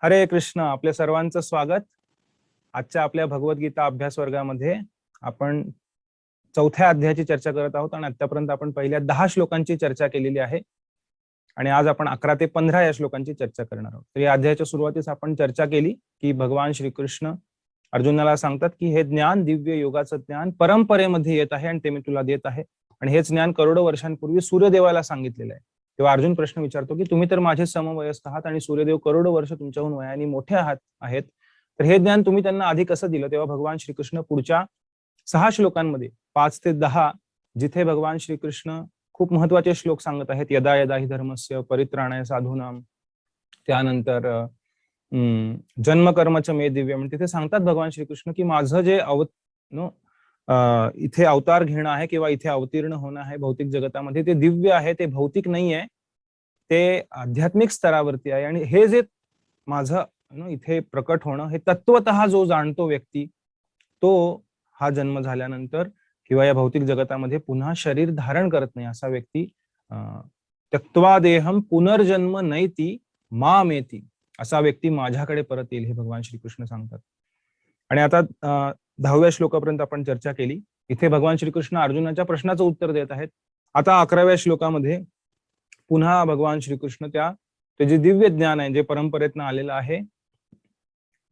हरे कृष्ण. आपल्या सर्वांचं स्वागत. आजच्या आपल्या भगवद्गीता अभ्यास वर्गामध्ये आपण चौथ्या अध्यायाची चर्चा करत आहोत आणि आतापर्यंत आपण पहिल्या 10 श्लोकांची चर्चा केलेली आहे आणि आज आपण 11 ते 15 या श्लोकांची चर्चा करणार आहोत. तर या अध्यायाच्या सुरुवातीस आपण चर्चा केली की भगवान श्रीकृष्ण अर्जुनाला सांगतात की हे ज्ञान, दिव्य योगाचं ज्ञान परंपरेमध्ये येत आहे आणि ते मी तुला देत आहे. आणि हेच ज्ञान करोडो वर्षांपूर्वी सूर्यदेवाला सांगितलेलं आहे. तेव्हा अर्जुन प्रश्न विचारतो की तुम्ही तर माझे समवयस्क आहात आणि सूर्यदेव करोडो वर्ष तुमच्याहून वयाने मोठे आहेत, तर हे ज्ञान तुम्ही त्यांना आधी कसं दिलं? तेव्हा भगवान श्रीकृष्ण पुढच्या 6 श्लोकांमध्ये 5 ते 10 जिथे भगवान श्रीकृष्ण खूप महत्वाचे श्लोक सांगत आहेत. यदा यदा हि धर्मस्य परित्राणाय साधूनाम, त्यानंतर जन्म कर्मच मे दिव्य, म्हणजे तिथे सांगतात भगवान श्रीकृष्ण की माझं जे इथे अवतार घेणं आहे किंवा इथे अवतीर्ण होणं आहे भौतिक जगतामध्ये, ते दिव्य आहे, ते भौतिक नाही आहे, ते आध्यात्मिक स्तरावरती आहे. आणि हे जे माझं इथे प्रकट होणं, हे तत्वतः जो जाणतो व्यक्ती, तो हा जन्म झाल्यानंतर किंवा या भौतिक जगतामध्ये पुन्हा शरीर धारण करत नाही. असा व्यक्ती त्यक्त्वा देहम पुनर्जन्म नैती मामेती, असा व्यक्ती माझ्याकडे परत येईल, हे भगवान श्रीकृष्ण सांगतात. आणि आता 10व्या श्लोकापर्यंत आपण चर्चा केली. इथे भगवान श्रीकृष्ण अर्जुनाच्या प्रश्नाचं उत्तर देत आहेत. आता 11व्या श्लोकामध्ये पुन्हा भगवान श्रीकृष्ण ते जे दिव्य ज्ञान आहे, जे परंपरेतनं आलेलं आहे,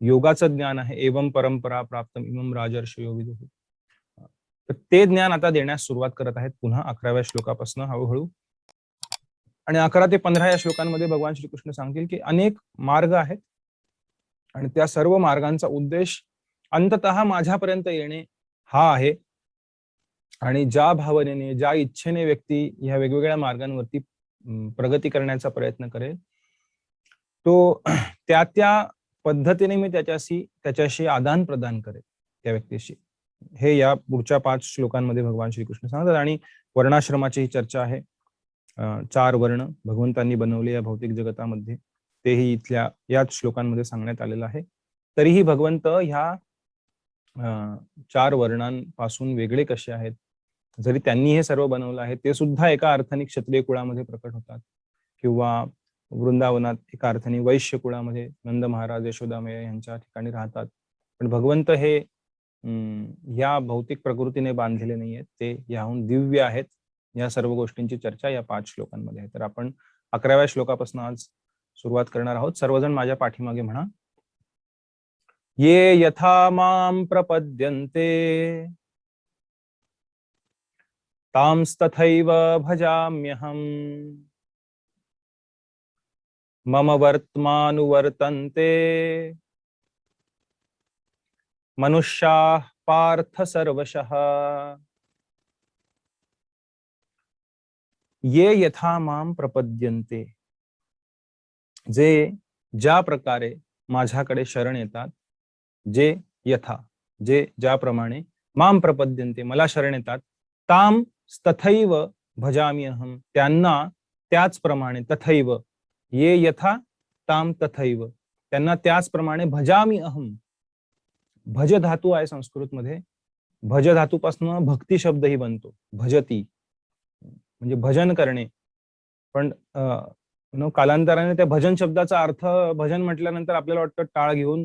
योगाचं ज्ञान आहे, एवं परंपरा प्राप्तम इमं राजर्षयो विदुः, तर ते ज्ञान आता देण्यास सुरुवात करत आहेत पुन्हा 11व्या श्लोकापासून हळूहळू. आणि 11 ते 15 या श्लोकांमध्ये भगवान श्रीकृष्ण सांगतील की अनेक मार्ग आहेत आणि त्या सर्व मार्गांचा उद्देश अंततः माझ्यापर्यंत येणे हा आहे. आणि ज्या भावनेने, ज्या इच्छेने व्यक्ती ह्या वेगवेगळ्या मार्गांवरती प्रगती करण्याचा प्रयत्न करेल, तो त्या पद्धतीने मी त्याच्याशी आदान प्रदान करेल त्या व्यक्तीशी. हे या पुढच्या 5 श्लोकांमध्ये भगवान श्रीकृष्ण सांगतात. आणि वर्णाश्रमाची ही चर्चा आहे. 4 वर्ण भगवंतांनी बनवले या भौतिक जगतामध्ये, तेही इथल्या याच श्लोकांमध्ये सांगण्यात आलेलं आहे. तरीही भगवंत ह्या 4 वर्णांपासून वेगळे कसे आहेत? जरी त्यांनी हे सर्व बनवलं आहे, ते सुद्धा एका अर्थाने क्षत्रिय कुळामध्ये प्रकट होतात, किंवा वृंदावनात एका अर्थाने वैश्य कुळामध्ये नंद महाराज, यशोदामय यांच्या ठिकाणी राहतात. पण भगवंत हे या भौतिक प्रकृतीने बांधलेले नाहीयेत, ते याहून दिव्य आहेत. या सर्व गोष्टींची चर्चा या 5 श्लोकांमध्ये आहे. तर आपण 11व्या श्लोकापासून आज सुरुवात करणार आहोत. सर्वजण माझ्या पाठीमागे म्हणा. ये यथा मां प्रपद्यन्ते तांस्तथैव भजाम्यहम्, मम वर्त्मानुवर्तन्ते मनुष्याः पार्थ सर्वशः. ये यथा मां प्रपद्यन्ते, जे ज्या प्रकारे माझ्याकडे शरण येतात, जे यथा, जे ज्याप्रमाणे, मां प्रपद्यन्ते मला शरण येतात, ताम तथैव भजामि अहम त्यांना त्याचप्रमाणे, तथैव ये यथा ताम तथैव त्यांना त्याचप्रमाणे, भजामि अहम भज धातू आहे संस्कृतमध्ये. भज धातूपासून भक्ती शब्दही बनतो, भजती म्हणजे भजन करणे. पण कालांतराने त्या भजन शब्दाचा अर्थ, भजन म्हटल्यानंतर आपल्याला वाटतं टाळ घेऊन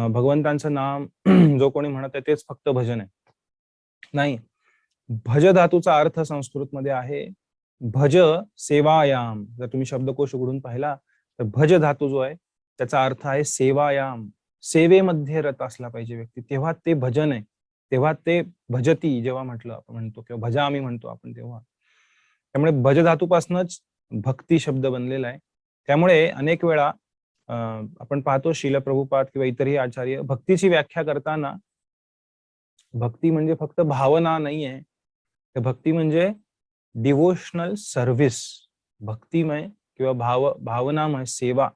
भगवंतांचं नाम जो कोणी म्हणत आहे तेच फक्त भजन आहे. नाही, भज धातूचा अर्थ संस्कृतमध्ये आहे भज सेवायाम. जर तुम्ही शब्दकोश उघडून पाहिला तर भज धातू जो आहे त्याचा अर्थ आहे सेवायाम, सेवेमध्ये रत असला पाहिजे व्यक्ती, तेव्हा ते भजन आहे, तेव्हा ते भजती जेव्हा म्हटलं आपण म्हणतो, किंवा भजा आम्ही म्हणतो आपण तेव्हा. त्यामुळे भज धातूपासूनच भक्ती शब्द बनलेला आहे. त्यामुळे अनेक वेळा आपण पाहतो शील प्रभुपाद किंवा इतरही आचार्य भक्तीची व्याख्या करताना, भक्ती म्हणजे फक्त भावना नाहीये, तर भक्ती म्हणजे डिवोशनल सर्व्हिस, भक्तिमय किंवा भावनामय सेवा,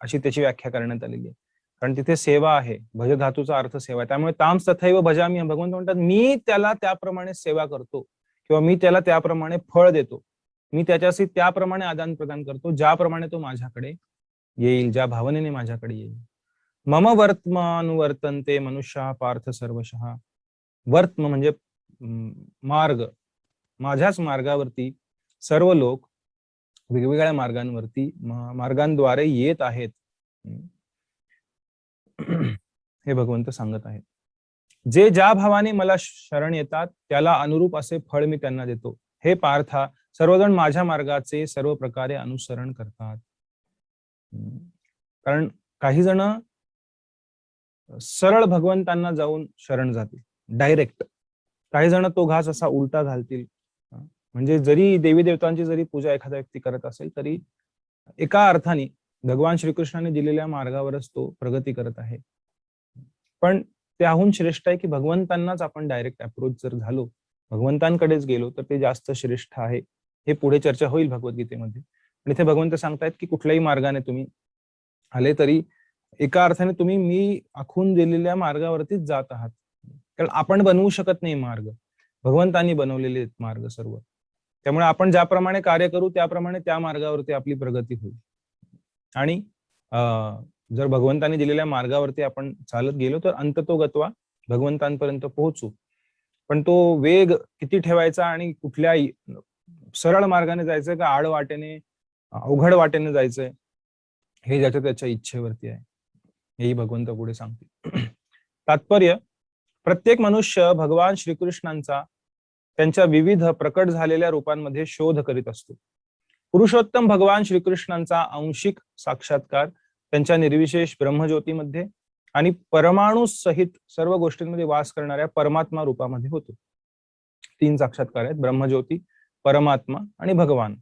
अशी त्याची व्याख्या करण्यात आलेली आहे. कारण तिथे सेवा आहे, भज धातूचा अर्थ सेवा आहे. त्यामुळे ताम तथैव भजामि, भगवंत म्हणतात मी त्याला त्याप्रमाणे सेवा करतो, किंवा मी त्याला त्याप्रमाणे फळ देतो, मी त्याच्याशी त्याप्रमाणे आदान प्रदान करतो ज्याप्रमाणे तो माझ्याकडे येईल, ज्या भावनेने माझ्याकडे येईल. मम वर्त्मानुवर्तन्ते मनुष्याः पार्थ सर्वशः. वर्त्म म्हणजे मार्ग, माझ्याच मार्गावरती सर्व लोक वेगवेगळ्या मार्गांद्वारे येत आहेत. हे भगवंत सांगत आहेत. जे ज्या भावाने मला शरण येतात त्याला अनुरूप असे फळ मी त्यांना देतो. हे पार्था, सर्वजण माझ्या मार्गाचे सर्व प्रकारे अनुसरण करतात. कारण काही जण सरळ भगवंतांना जाऊन शरण जातील डायरेक्ट, काही जण तो घास असा उलटा घालतील. म्हणजे जरी देवी देवतांची जरी पूजा एखादा व्यक्ती करत असेल तरी एका अर्थाने भगवान श्रीकृष्णाने दिलेल्या मार्गावरच तो प्रगती करत आहे. पण त्याहून श्रेष्ठ आहे की भगवंतांनाच आपण डायरेक्ट अप्रोच जर झालो, भगवंतांकडेच गेलो तर ते जास्त श्रेष्ठ आहे. हे पुढे चर्चा होईल भगवद्गीतेमध्ये. पण इथे भगवंत सांगतायत की कुठल्याही मार्गाने तुम्ही आले तरी एका अर्थाने तुम्ही मी आखून दिलेल्या मार्गावरतीच जात आहात. कारण आपण बनवू शकत नाही मार्ग, भगवंतांनी बनवलेले आहेत मार्ग सर्व. त्यामुळे आपण ज्याप्रमाणे कार्य करू त्याप्रमाणे त्या मार्गावरती आपली प्रगती होईल. आणि जर भगवंतांनी दिलेल्या मार्गावरती आपण चालत गेलो तर अंततोगत्वा भगवंतांपर्यंत पोहोचू. पण तो वेग किती ठेवायचा आणि कुठल्या सरळ मार्गाने जायचंय का आड वाटेने अवघड वाटेने जायचंय हे ज्याच्या त्याच्या इच्छेवरती आहे. हेही भगवंत पुढे सांगतील. तात्पर्य, प्रत्येक मनुष्य भगवान श्रीकृष्णांचा त्यांच्या विविध प्रकट झालेल्या रूपांमध्ये शोध करीत असतो. पुरुषोत्तम भगवान श्रीकृष्णांचा आंशिक साक्षात्कार त्यांच्या निर्विशेष ब्रह्मज्योतीमध्ये आणि परमाणू सहित सर्व गोष्टींमध्ये वास करणाऱ्या परमात्मा रूपामध्ये होतो. 3 साक्षात्कार आहेत, ब्रह्मज्योती, परमात्मा आणि भगवान.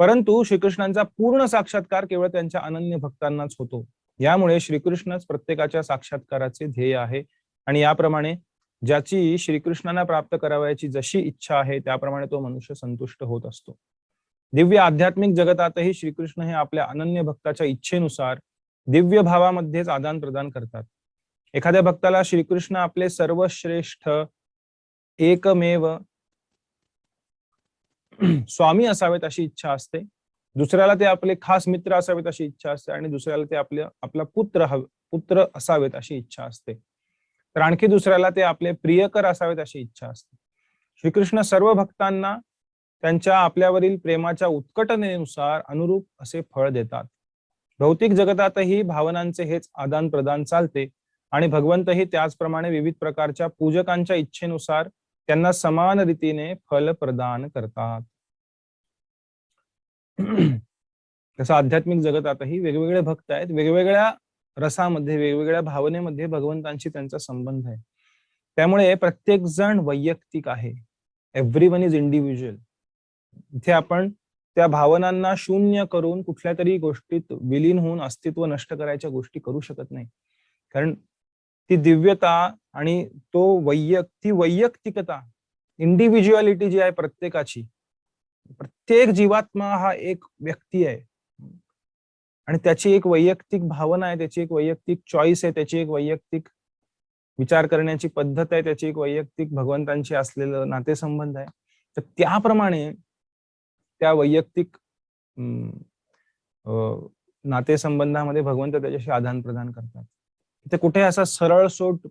परंतु श्रीकृष्णांचा पूर्ण साक्षात्कार केवळ त्यांच्या अनन्य भक्तांनाच होतो. यामुळे श्रीकृष्णच प्रत्येकाच्या साक्षात्काराचे ध्येय आहे आणि याप्रमाणे ज्याची श्रीकृष्णांना प्राप्त करावयाची जशी इच्छा आहे त्याप्रमाणे तो मनुष्य संतुष्ट होत असतो. दिव्य आध्यात्मिक जगतातही श्रीकृष्ण हे आपल्या अनन्य भक्ताच्या इच्छेनुसार दिव्य भावामध्येच आदान प्रदान करतात. एखाद्या भक्ताला श्रीकृष्ण आपले सर्वश्रेष्ठ एकमेव स्वामी असावेत अशी इच्छा असते, दुसऱ्याला ते आपले खास मित्र असावेत अशी इच्छा असते आणि दुसऱ्याला ते आपला पुत्र असावेत अशी इच्छा असते, तर आणखी दुसऱ्याला ते आपले प्रियकर असावेत अशी इच्छा असते. श्रीकृष्ण सर्व भक्तांना त्यांच्या आपल्यावरील प्रेमाच्या उत्कटतेनुसार अनुरूप असे फळ देतात. भौतिक जगतातही भावनांचे हेच आदान प्रदान चालते आणि भगवंतही त्याचप्रमाणे विविध प्रकारच्या पूजकांच्या इच्छेनुसार त्यांना समान रीतीने फल प्रदान करतात. तसं आध्यात्मिक जगतातही वेगवेगळे भक्त आहेत, वेगवेगळ्या रसामध्ये वेगवेगळ्या भावनेमध्ये भगवंतांशी त्यांचा संबंध आहे. त्यामुळे प्रत्येक जण वैयक्तिक आहे. Everyone is individual. इथे आपण त्या भावनांना शून्य करून कुठल्या तरी गोष्टीत विलीन होऊन अस्तित्व नष्ट करायच्या गोष्टी करू शकत नाही. कारण ती दिव्यता आणि तो वैयक्तिकता, इंडिव्हिज्युअलिटी जी आहे प्रत्येकाची, प्रत्येक जीवात्मा हा एक व्यक्ती आहे आणि त्याची एक वैयक्तिक भावना आहे, त्याची एक वैयक्तिक चॉईस आहे, त्याची एक वैयक्तिक विचार करण्याची पद्धत आहे, त्याची एक वैयक्तिक भगवंतांशी असलेलं नातेसंबंध आहे. तर त्याप्रमाणे त्या वैयक्तिक नातेसंबंधामध्ये भगवंत त्याच्याशी आदान प्रदान करतात. इथे कुठे असा सरळ सोट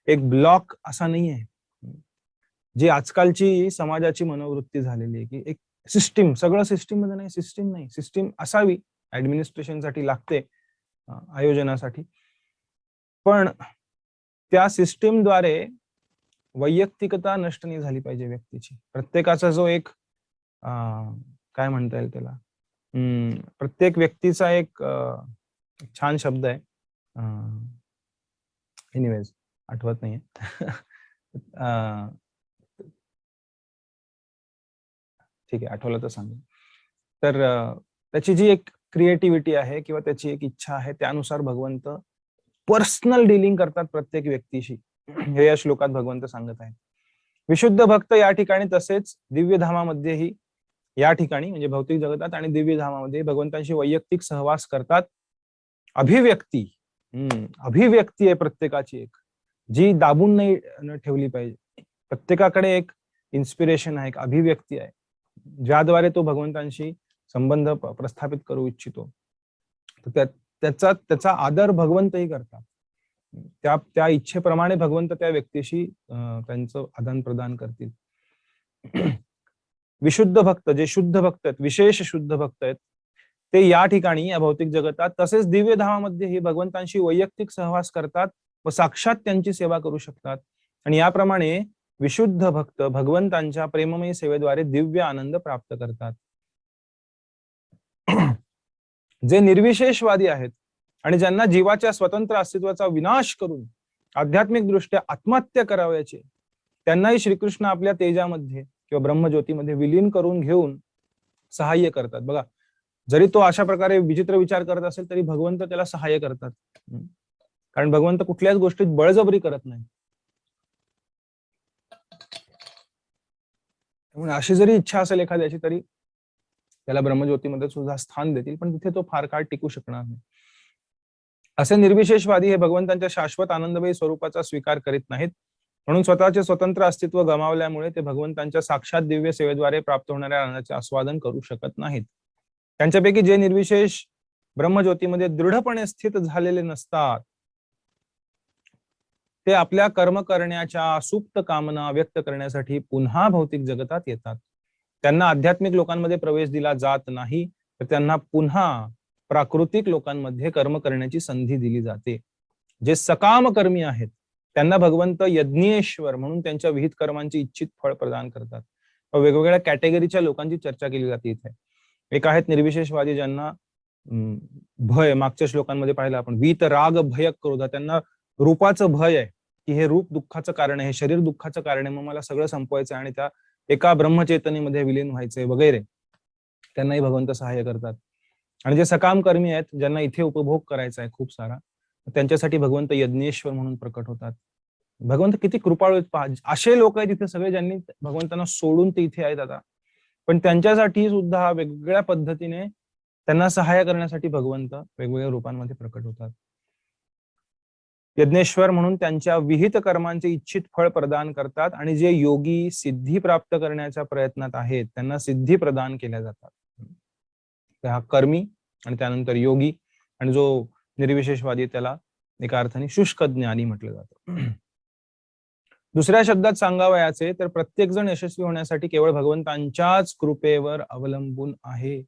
एक ब्लॉक असा नाही आहे, जी आजकालची समाजाची मनोवृत्ती झालेली आहे की एक सिस्टीम, सगळं सिस्टीम मध्ये नाही. सिस्टीम नाही, सिस्टीम असावी ऍडमिनिस्ट्रेशनसाठी लागते, आयोजनासाठी, पण त्या सिस्टीमद्वारे वैयक्तिकता नष्ट नाही झाली पाहिजे व्यक्तीची. प्रत्येकाचा जो एक काय म्हणता येईल त्याला, प्रत्येक व्यक्तीचा एक छान शब्द आहे, एनिवेज आठवत नाहीये. ठीक आहे, आठवलं तर सांगेन. तर त्याची जी एक क्रिएटिव्हिटी आहे किंवा त्याची एक इच्छा आहे त्यानुसार भगवंत पर्सनल डीलिंग करतात प्रत्येक व्यक्तीशी, हे या श्लोकात भगवंत सांगत आहेत. विशुद्ध भक्त या ठिकाणी तसेच दिव्य धामामध्येही, या ठिकाणी म्हणजे भौतिक जगतात आणि दिव्य धामामध्ये भगवंतांशी वैयक्तिक सहवास करतात. अभिव्यक्ती आहे प्रत्येकाची एक, जी दाबून नाही ठेवली पाहिजे. प्रत्येकाकडे एक इन्स्पिरेशन आहे, एक अभिव्यक्ती आहे, ज्याद्वारे तो भगवंतांशी संबंध प्रस्थापित करू इच्छितो. तर त्याचा आदर भगवंतही करतात. त्या इच्छेप्रमाणे भगवंत त्या व्यक्तीशी त्यांचं आदान प्रदान करतील. विशुद्ध भक्त, जे शुद्ध भक्त आहेत, विशेष शुद्ध भक्त आहेत, ते या ठिकाणी या भौतिक जगतात तसेच दिव्य धामामध्येही भगवंतांशी वैयक्तिक सहवास करतात व साक्षात त्यांची सेवा करू शकतात. आणि याप्रमाणे विशुद्ध भक्त भगवंतांच्या प्रेममयी सेवेद्वारे दिव्य आनंद प्राप्त करतात. जे निर्विशेषवादी आहेत आणि ज्यांना जीवाच्या स्वतंत्र अस्तित्वाचा विनाश करून आध्यात्मिक दृष्ट्या आत्महत्या करावयाची, त्यांनाही श्रीकृष्ण आपल्या तेजामध्ये किंवा ब्रह्मज्योतीमध्ये विलीन करून घेऊन सहाय्य करतात. बघा, जरी तो अशा प्रकारे विचित्र विचार करत असेल तरी भगवंत त्याला सहाय्य करतात. कारण भगवंत कुठल्याच गोष्टीत बळजबरी करत नाही. त्यामुळे अशी जरी इच्छा असेल एखाद्याची तरी त्याला ब्रह्मज्योतीमध्ये सुद्धा स्थान देतील, पण तिथे तो फार काळ टिकू शकणार नाही. असे निर्विशेषवादी हे भगवंतांच्या शाश्वत आनंदमयी स्वरूपाचा स्वीकार करीत नाहीत. म्हणून स्वतःचे स्वतंत्र अस्तित्व गमावल्यामुळे ते भगवंतांच्या साक्षात दिव्य सेवेद्वारे प्राप्त होणाऱ्या आनंदाचे आस्वादन करू शकत नाहीत. त्यांच्यापैकी जे निर्विशेष ब्रह्मज्योतीमध्ये दृढपणे स्थित झालेले नसतात ते आपल्या कर्म करण्याच्या सुप्त कामना व्यक्त करण्यासाठी पुन्हा भौतिक जगतात येतात. त्यांना आध्यात्मिक लोकांमध्ये प्रवेश दिला जात नाही, तर त्यांना पुन्हा प्राकृतिक लोकांमध्ये कर्म करण्याची संधी दिली जाते. जे सकाम कर्मी आहेत त्यांना भगवंत यज्ञेश्वर म्हणून त्यांच्या विहित कर्मांची इच्छित फळ प्रदान करतात. वेगवेगळ्या कॅटेगरीच्या लोकांची चर्चा केली जाते इथे. एक आहेत निर्विशेषवादी ज्यांना भय, मागच्या श्लोकांमध्ये पाहिलं आपण, वीत राग भय क्रोध, त्यांना रूपाचं भय आहे की हे रूप दुःखाचं कारण आहे, हे शरीर दुःखाचं कारण आहे, मग मला सगळं संपवायचं आणि त्या एका ब्रह्मचेतनेमध्ये विलीन व्हायचंय वगैरे. त्यांनाही भगवंत सहाय्य करतात. आणि जे सकाम कर्मी आहेत ज्यांना इथे उपभोग करायचा आहे खूप सारा, त्यांच्यासाठी भगवंत यज्ञेश्वर म्हणून प्रकट होतात. भगवंत किती कृपाळू आहेत. असे लोक आहेत तिथे सगळे ज्यांनी भगवंतांना सोडून ते इथे आहेत आता, पण त्यांच्यासाठी सुद्धा वेगवेगळ्या पद्धतीने त्यांना सहाय्य करण्यासाठी भगवंत वेगवेगळ्या रूपांमध्ये प्रकट होतात. यज्ञेश्वर म्हणून त्यांच्या विहित कर्मांचे इच्छित फळ प्रदान करतात आणि जे योगी सिद्धी प्राप्त करण्याच्या प्रयत्नात आहेत त्यांना सिद्धी प्रदान केल्या जातात. हा कर्मी आणि त्यानंतर योगी, आणि जो निर्विशेषवादी त्याला एका अर्थाने शुष्क ज्ञानी म्हटलं जातं. दुसऱ्या शब्दात सांगावयाचे तर प्रत्येक जण यशस्वी होण्यासाठी केवळ भगवंतांच्याच कृपेवर अवलंबून आहे.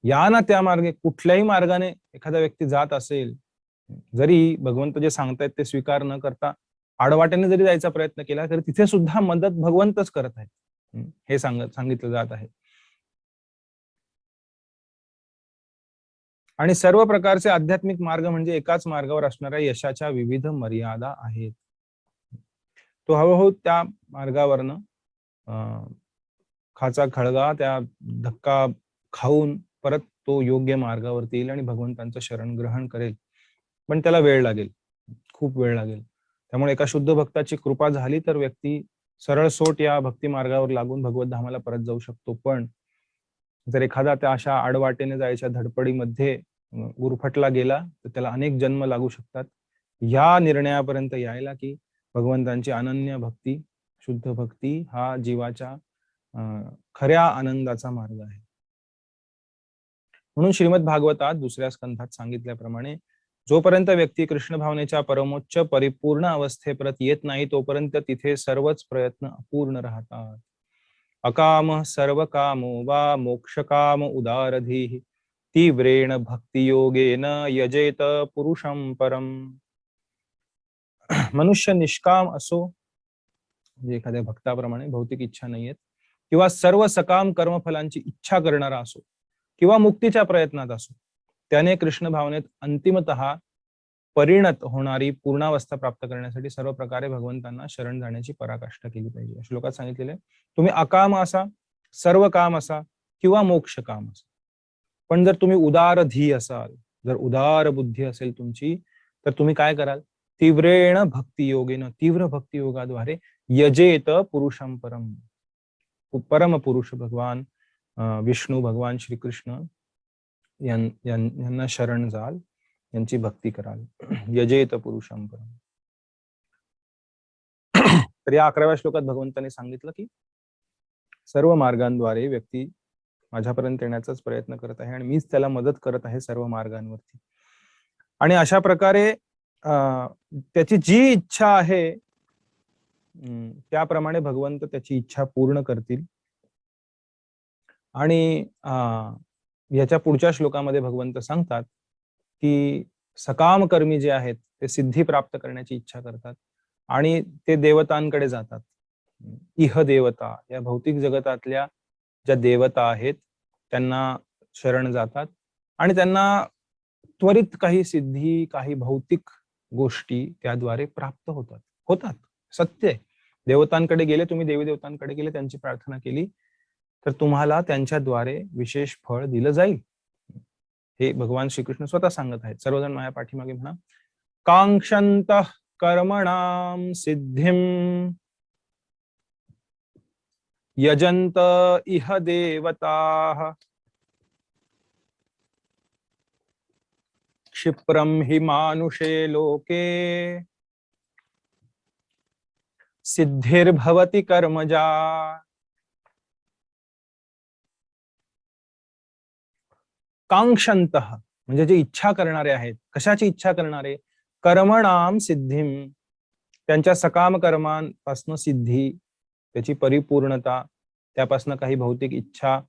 या ना त्या मार्गे कुठल्याही मार्गाने एखादा व्यक्ती जात असेल, जरी भगवंत जे सांगतायत ते स्वीकार न करता आडवाट्याने जरी जायचा प्रयत्न केला तरी तिथे सुद्धा मदत भगवंतच करत आहेत हे सांगितलं जात आहे. आणि सर्व प्रकारचे आध्यात्मिक मार्ग म्हणजे एकाच मार्गावर असणाऱ्या यशाच्या विविध मर्यादा आहेत. तो हळूहळू त्या मार्गावरनं खाचा खळगा त्या धक्का खाऊन परत तो योग्य मार्गावरती येईल आणि भगवंतांचं शरण ग्रहण करेल, पण त्याला वेळ लागेल, खूप वेळ लागेल. त्यामुळे एका शुद्ध भक्ताची कृपा झाली तर व्यक्ती सरळ सोट या भक्ती मार्गावर लागून भगवत धामाला परत जाऊ शकतो. पण जर एखादा त्या अशा आडवाटेने जायच्या धडपडीमध्ये गुरफटला गेला तर त्याला अनेक जन्म लागू शकतात या निर्णयापर्यंत यायला की भगवंतांची अनन्य भक्ती, शुद्ध भक्ती हा जीवाच्या खऱ्या आनंदाचा मार्ग आहे. म्हणून श्रीमद भागवतात दुसऱ्या स्कंधात सांगितल्याप्रमाणे जोपर्यंत व्यक्ती कृष्ण भावनेच्या परमोच्च परिपूर्ण अवस्थेप्रत येत नाही तोपर्यंत तिथे सर्वच प्रयत्न अपूर्ण राहतात. अकाम सर्व कामो वा मोक्षकाम उदारधीः तीव्रेण भक्तियोगेन यजेत पुरुषं परम. मनुष्य निष्काम असो, म्हणजे एखाद्या भक्ताप्रमाणे भौतिक इच्छा नाहीयेत, किंवा सर्व सकाम कर्मफलांची इच्छा करणारा असो, किंवा मुक्तीच्या प्रयत्नात असो, त्याने कृष्ण भावनेत अंतिमतः परिणत होणारी पूर्णावस्था प्राप्त करण्यासाठी सर्व प्रकारे भगवंतांना शरण जाण्याची पराकाष्ठा केली पाहिजे. श्लोकात सांगितलेले तुम्ही अकाम असा, सर्व काम असा किंवा मोक्ष काम असा, पण जर तुम्ही उदार धी असाल, जर उदार बुद्धी असेल तुमची, तर तुम्ही काय कराल? तीव्रेण भक्तियोगेन, तीव्र भक्तियोगाद्वारे यजेत पुरुषं परम, परम पुरुष भगवान विष्णू, भगवान श्रीकृष्ण यांना शरण जाल, यांची भक्ती कराल. यजेत पुरुषं परम. तर या 11व्या श्लोकात भगवंतांनी सांगितलं की सर्व मार्गांद्वारे व्यक्ती माझ्यापर्यंत येण्याचाच प्रयत्न करत आहे आणि मीच त्याला मदत करत आहे सर्व मार्गांवरती. आणि अशा प्रकारे त्याची जी इच्छा आहे त्याप्रमाणे भगवंत त्याची इच्छा पूर्ण करतील. आणि याच्या पुढच्या श्लोकामध्ये भगवंत सांगतात की सकाम कर्मी जे आहेत ते सिद्धी प्राप्त करण्याची इच्छा करतात आणि ते देवतांकडे जातात. इह देवता, या भौतिक जगतातल्या ज्या देवता आहेत त्यांना शरण जातात आणि त्यांना त्वरित काही सिद्धी, काही भौतिक गोष्टी त्याद्वारे प्राप्त होतात. होतात, सत्य आहे. देवतांकडे गेले तुम्ही, देवी देवतांकडे गेले, त्यांची प्रार्थना केली तर तुम्हाला त्यांच्याद्वारे विशेष फळ दिलं जाईल. हे भगवान श्रीकृष्ण स्वतः सांगत आहेत. सर्वजण माझ्या पाठीमागे म्हणा, कांक्षन्तः कर्मणां सिद्धिं यजन्त इह देवताः क्षिप्रं हि मानुषे लोके सिद्धिर्भवति कर्मजा. कांक्षन्तः म्हणजे जे इच्छा करणारे आहेत. कशाची इच्छा करणारे? कर्मणाम सिद्धिम, त्यांच्या सकाम कर्मांपासून सिद्धी, त्याची परिपूर्णता, त्यापासून काही भौतिक इच्छा,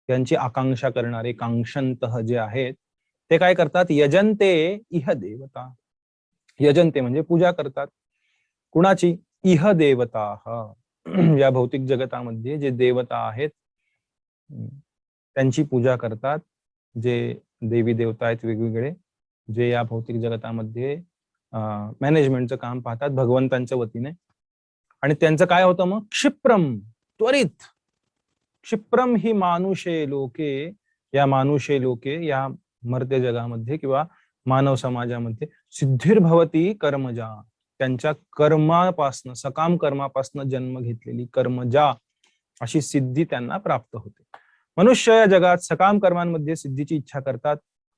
त्यांची आकांक्षा करणारे कांक्षन्तः जे आहेत ते काय करतात? यजन्ते इह देवता. यजन्ते म्हणजे पूजा करतात. कुणाची? इह देवता, या भौतिक जगतामध्ये जे देवता आहेत त्यांची पूजा करतात. जे देवी देवता आहेत वेगवेगळे, जे या भौतिक जगतामध्ये मॅनेजमेंटचं काम पाहतात भगवंतांच्या वतीने. आणि त्यांचं काय होतं मग? क्षिप्रम, त्वरित. क्षिप्रम ही मानुषे लोके, या मानुषे लोके, या मर्त्य जगामध्ये किंवा मानव समाजामध्ये सिद्धिर्भवती कर्मजा, त्यांच्या कर्मापासनं, सकाम कर्मापासनं जन्म घेतलेली कर्मजा, अशी सिद्धी त्यांना प्राप्त होते. मनुष्य या जगात सकाम कर्मांमध्ये सिद्धीची इच्छा करतात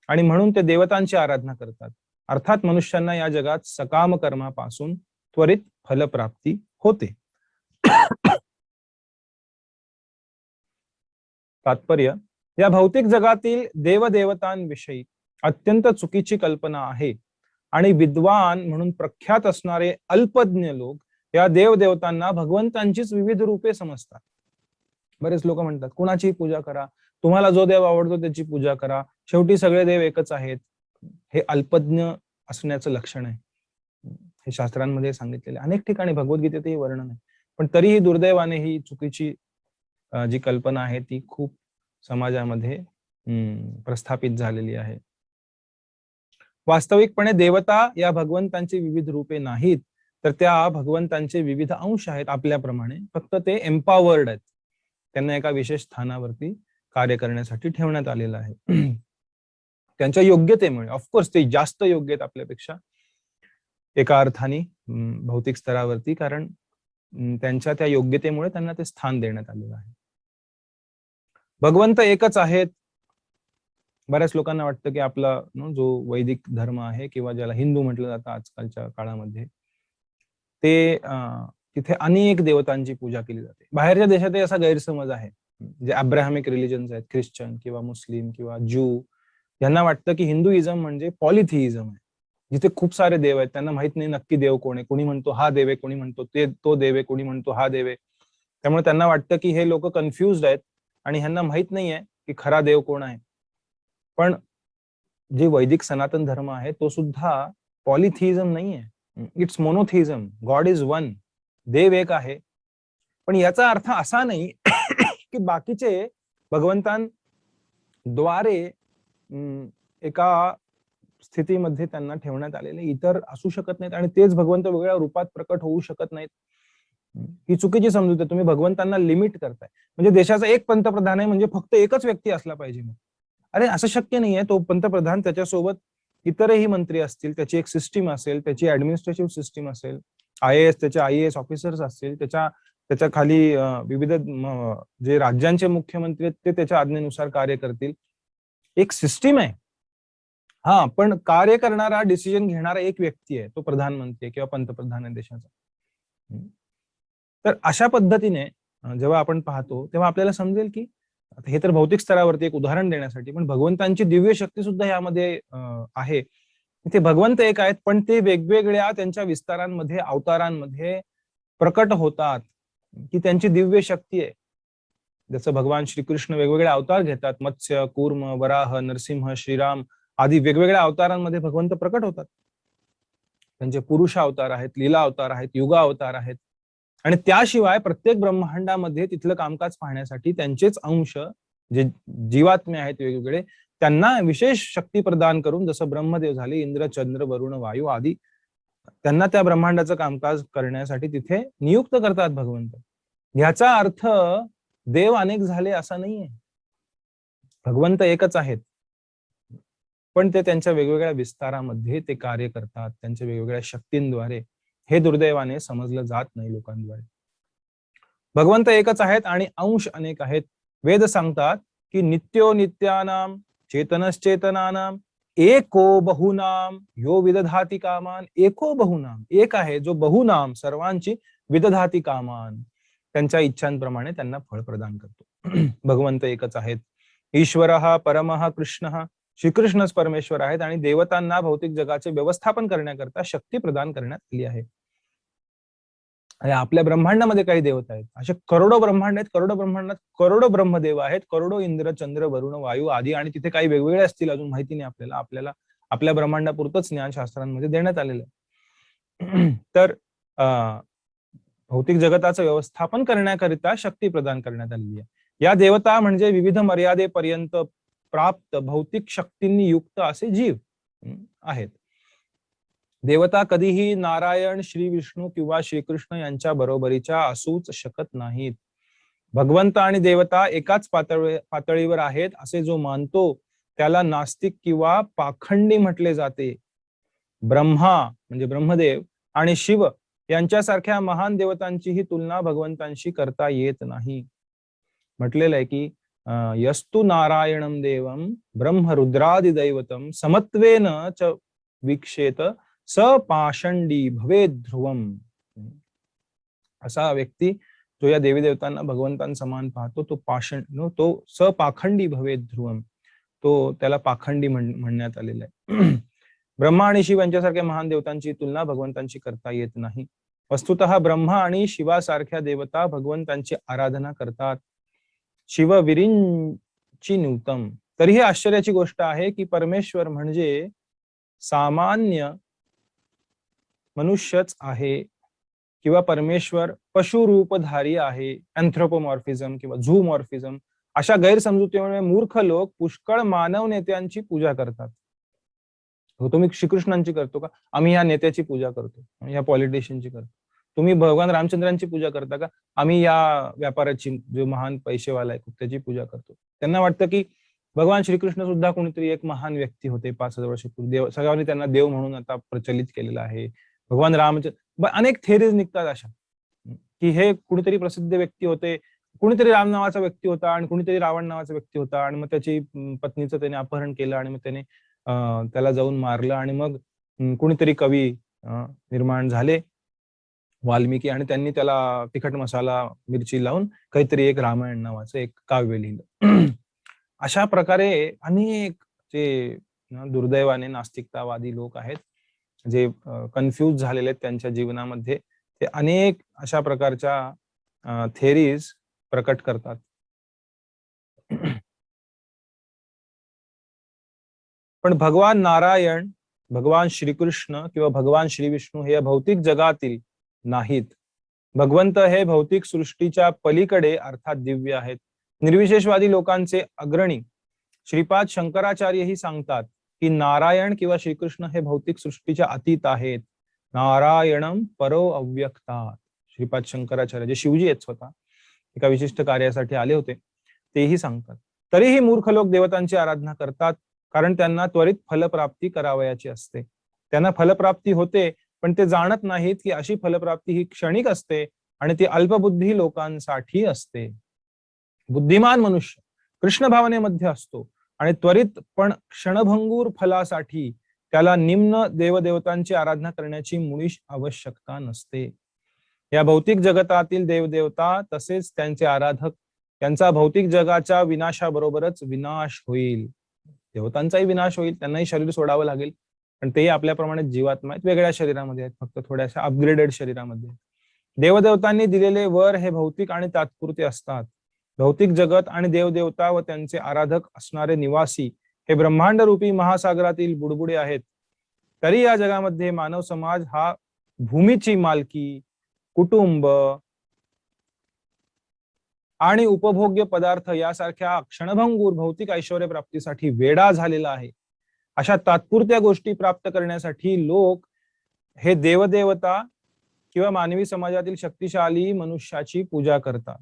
आणि म्हणून ते देवतांची आराधना करतात. अर्थात मनुष्यांना या जगात सकाम कर्मापासून त्वरित फलप्राप्ती होते. तात्पर्य, या भौतिक जगातील देवदेवतांविषयी अत्यंत चुकीची कल्पना आहे आणि विद्वान म्हणून प्रख्यात असणारे अल्पज्ञ लोक या देवदेवतांना भगवंतांचीच विविध रूपे समजतात. बरेच लोक म्हणतात कुणाची पूजा करा, तुम्हाला जो देव आवडतो त्याची पूजा करा, शेवटी सगळे देव एकच आहेत. हे अल्पज्ञ असण्याचं लक्षण आहे. हे शास्त्रांमध्ये सांगितलेले अनेक ठिकाणी भगवद्गीतेतही वर्णन आहे. पण तरीही दुर्दैवाने ही चुकीची जी कल्पना आहे ती खूप समाजामध्ये प्रस्थापित झालेली आहे. वास्तविकपणे देवता या भगवंतांची विविध रूपे नाहीत, तर त्या भगवंतांचे विविध अंश आहेत आपल्याप्रमाणे. फक्त ते एम्पावर्ड आहेत, त्यांना एका विशेष स्थानावरती कार्य करण्यासाठी ठेवण्यात आलेलं आहे. त्यांच्या योग्यतेमुळे, ऑफकोर्स ते जास्त योग्य आहेत आपल्यापेक्षा एका अर्थाने भौतिक स्तरावरती, कारण त्यांच्या त्या योग्यतेमुळे त्यांना ते स्थान देण्यात आलेलं आहे. भगवंत एकच आहेत. बऱ्याच लोकांना वाटतं की आपला जो वैदिक धर्म आहे किंवा ज्याला हिंदू म्हटलं जातं आजकालच्या काळामध्ये, ते तिथे अनेक देवतांची पूजा केली जाते. बाहेरच्या देशातही असा गैरसमज आहे. जे अब्राहमिक रिलिजन्स आहेत, ख्रिश्चन किंवा मुस्लिम किंवा ज्यू, यांना वाटतं की हिंदुइझम म्हणजे पॉलिथिइझम आहे, जिथे खूप सारे देव आहेत. त्यांना माहित नाही नक्की देव कोण आहे. कोणी म्हणतो हा देव आहे, कोणी म्हणतो तो देव आहे, कोणी म्हणतो हा देव आहे. त्यामुळे त्यांना वाटतं की हे लोक कन्फ्युज्ड आहेत आणि ह्यांना माहित नाहीये की खरा देव कोण आहे. पण जे वैदिक सनातन धर्म आहे तो सुद्धा पॉलिथिइझम नाहीये. It's monotheism. God is one. देव एक आहे. पण याचा अर्थ असा नाही की बाकीचे भगवंतांद्वारे एका स्थितीमध्ये त्यांना ठेवण्यात आलेले इतर असू शकत नाहीत आणि तेच भगवंत वेगळ्या रूपात प्रकट होऊ शकत नाहीत. ही चुकीची समजूत आहे. तुम्ही भगवंतांना लिमिट करताय. म्हणजे देशाचा एक पंतप्रधान आहे म्हणजे फक्त एकच व्यक्ती असला पाहिजे. अरे असं शक्य नाहीये. तो पंतप्रधान, त्याच्यासोबत इतरही मंत्री असतील, त्याची एक सिस्टीम असेल, त्याची ऍडमिनिस्ट्रेटिव्ह सिस्टीम असेल, IAS त्याचे IAS ऑफिसर्स असतील, त्याच्या खाली विविध जे राज्यांचे मुख्यमंत्री आहेत ते त्याच्या आज्ञेनुसार कार्य करतील. एक सिस्टीम आहे. हा, पण कार्य करणारा, डिसिजन घेणारा एक व्यक्ती आहे, तो प्रधानमंत्री आहे किंवा पंतप्रधान आहे देशाचा. तर अशा पद्धतीने जेव्हा आपण पाहतो तेव्हा आपल्याला समजेल की हे तर भौतिक स्तरावरती एक उदाहरण देण्यासाठी, पण भगवंतांची दिव्य शक्ती सुद्धा यामध्ये आहे. ते भगवंत एक आहेत पण ते वेगवेगळ्या त्यांच्या विस्तारांमध्ये, अवतारांमध्ये प्रकट होतात, की त्यांची दिव्य शक्ती आहे. जसं भगवान श्रीकृष्ण वेगवेगळे अवतार घेतात, मत्स्य, कूर्म, वराह, नरसिंह, श्रीराम आदी वेगवेगळ्या अवतारांमध्ये भगवंत प्रकट होतात. त्यांचे पुरुष अवतार आहेत, लीला अवतार आहेत, युगा अवतार आहेत. आणि त्याशिवाय प्रत्येक ब्रह्मांडामध्ये तिथलं कामकाज पाहण्यासाठी त्यांचेच अंश जे जीवात्मे आहेत वेगवेगळे, त्यांना विशेष शक्ती प्रदान करून, जसं ब्रह्मदेव झाले, इंद्र, चंद्र, वरुण, वायू आदी, त्यांना त्या ब्रह्मांडाचं कामकाज करण्यासाठी तिथे नियुक्त करतात भगवंत. ह्याचा अर्थ देव अनेक झाले असा नाहीये. भगवंत एकच आहेत, पण ते त्यांच्या वेगवेगळ्या विस्तारामध्ये ते कार्य करतात, त्यांच्या वेगवेगळ्या शक्तींद्वारे. हे दुर्दैवाने समजलं जात नाही लोकांद्वारे. भगवंत एकच आहेत आणि अंश अनेक आहेत. वेद सांगतात की नित्यो नित्यानाम चेतनश्चेतनानाम एको बहुनाम यो विदधाती कामान. एको बहुनाम, एक आहे जो बहुनाम सर्वांची विदधाती कामान, त्यांच्या इच्छांप्रमाणे त्यांना फळ प्रदान करतो. भगवंत एकच आहेत. ईश्वरः परमः कृष्णः, श्रीकृष्णच परमेश्वर आहेत आणि देवतांना भौतिक जगाचे व्यवस्थापन करण्याकरता शक्ती प्रदान करण्यात आली आहे. आणि आपल्या ब्रह्मांडामध्ये काही देवता आहेत, असे करोडो ब्रह्मांड आहेत. करोडो ब्रह्मांडात करोडो ब्रह्मदेव आहेत, करोडो इंद्र, चंद्र, वरुण, वायू आदी, आणि तिथे काही वेगवेगळे असतील, अजून माहिती नाही आपल्याला. आपल्याला आपल्या ब्रह्मांडापुरतच ज्ञानशास्त्रांमध्ये देण्यात आलेलं आहे. तर भौतिक जगताचं व्यवस्थापन करण्याकरिता शक्ती प्रदान करण्यात आलेली आहे. या देवता म्हणजे विविध मर्यादेपर्यंत प्राप्त भौतिक शक्तींनी युक्त असे जीव आहेत. देवता कधीही नारायण, श्री विष्णू किंवा श्रीकृष्ण यांच्या बरोबरीच्या असूच शकत नाहीत. भगवंत आणि देवता एकाच पातळीवर आहेत असे जो मानतो त्याला नास्तिक किंवा पाखंडी म्हटले जाते. ब्रह्मा म्हणजे ब्रह्मदेव आणि शिव यांच्यासारख्या महान देवतांचीही तुलना भगवंतांशी करता येत नाही. म्हटलेलं आहे की यस्तु नारायणम देवम ब्रह्म रुद्रादि दैवतम समत्वेन च वीक्षेत स पाषंडी भवे ध्रुवम. असा व्यक्ती जो या देवी देवतांना भगवंतांसमान पाहतो तो स पाखंडी भवे ध्रुवम, तो त्याला पाखंडी म्हणण्यात आलेला आहे. ब्रह्मा आणि शिव यांच्यासारख्या महान देवतांची तुलना भगवंतांची करता येत नाही. वस्तुतः ब्रह्मा आणि शिवासारख्या देवता भगवंतांची आराधना करतात. शिव विरिंची न्यूतम. तरीही आश्चर्याची गोष्ट आहे की परमेश्वर म्हणजे सामान्य मनुष्यच आहे किंवा परमेश्वर पशुरूपधारी आहे, अँथ्रोपोमॉर्फिझम किंवा झूमॉर्फिझम अशा गैरसमजुतीमुळे मूर्ख लोक पुष्कळ मानव नेत्यांची पूजा करतात. तुम्ही श्रीकृष्णांची करतो का? आम्ही या नेत्याची पूजा करतो, या पॉलिटिशियनची करतो. तुम्ही भगवान रामचंद्रांची पूजा करता का? आम्ही या व्यापाऱ्याची, जो महान पैसेवाला आहे त्याची पूजा करतो. त्यांना वाटतं की भगवान श्रीकृष्ण सुद्धा कोणीतरी एक महान व्यक्ती होते 5000 वर्षापूर्वी. देव सगळ्यांनी त्यांना देव म्हणून आता प्रचलित केलेला आहे. भगवान रामचंद्र, अनेक थेरीज निघतात अशा की हे कुणीतरी प्रसिद्ध व्यक्ती होते, कुणीतरी राम नावाचा व्यक्ती होता आणि कुणीतरी रावण नावाचा व्यक्ती होता, आणि मग त्याची पत्नीचं त्याने अपहरण केलं आणि मग त्याने त्याला जाऊन मारलं, आणि मग कुणीतरी कवी निर्माण झाले, वाल्मिकी, आणि त्यांनी त्याला तिखट मसाला मिरची लावून काहीतरी एक रामायण नावाचं एक काव्य लिहिलं. अशा प्रकारे अनेक जे दुर्दैवाने नास्तिकतावादी लोक आहेत, जे कन्फ्यूज झालेले आहेत त्यांच्या जीवनामध्ये, ते अनेक अशा प्रकारच्या थेरीज प्रकट करतात. पण भगवान नारायण, भगवान श्रीकृष्ण किंवा भगवान श्री विष्णू हे भौतिक जगातील नाहीत. भगवंत हे भौतिक सृष्टीच्या पलीकडे अर्थात दिव्य आहेत. निर्विशेषवादी लोकांचे अग्रणी श्रीपाद शंकराचार्यही सांगतात की नारायण किंवा श्रीकृष्ण हे भौतिक सृष्टीच्या अतीत आहेत. नारायणम परो अव्यक्तात. श्रीपाद शंकराचार्य जे शिवजी आहेत स्वतः, एका विशिष्ट कार्यासाठी आले होते, तेही सांगतात. तरीही मूर्ख लोक देवतांची आराधना करतात, कारण त्यांना त्वरित फलप्राप्ती करावयाची असते. त्यांना फलप्राप्ती होते, पण ते जाणत नाहीत की अशी फलप्राप्ती ही क्षणिक असते आणि ती अल्पबुद्धी लोकांसाठी असते. बुद्धिमान मनुष्य कृष्ण भावनेमध्ये असतो आणि त्वरित पण क्षणभंगूर फलासाठी त्याला निम्न देवदेवतांची आराधना करण्याची मुळीच आवश्यकता नसते. या भौतिक जगतातील देवदेवता तसेच त्यांचे आराधक यांचा भौतिक जगाच्या विनाशाबरोबरच विनाश होईल. देवतांचाही विनाश होईल, त्यांनाही शरीर सोडावं लागेल, पण तेही आपल्याप्रमाणे जीवात्मा आहेत, वेगळ्या शरीरामध्ये आहेत, फक्त थोड्याशा अपग्रेडेड शरीरामध्ये. देवदेवतांनी दिलेले वर हे भौतिक आणि तात्पुरते असतात. भौतिक जगत आणि देवदेवता व त्यांचे आराधक असणारे निवासी हे ब्रह्मांड रूपी महासागरातील बुडबुडे आहेत. तरी या जगामध्ये मानव समाज हा भूमीची मालकी, कुटुंब आणि उपभोग्य पदार्थ यासारख्या क्षणभंगूर भौतिक ऐश्वर्य प्राप्तीसाठी वेडा झालेला आहे. अशा तात्पुरत्या गोष्टी प्राप्त करण्यासाठी लोक हे देवदेवता किंवा मानवी समाजातील शक्तिशाली मनुष्याची पूजा करतात.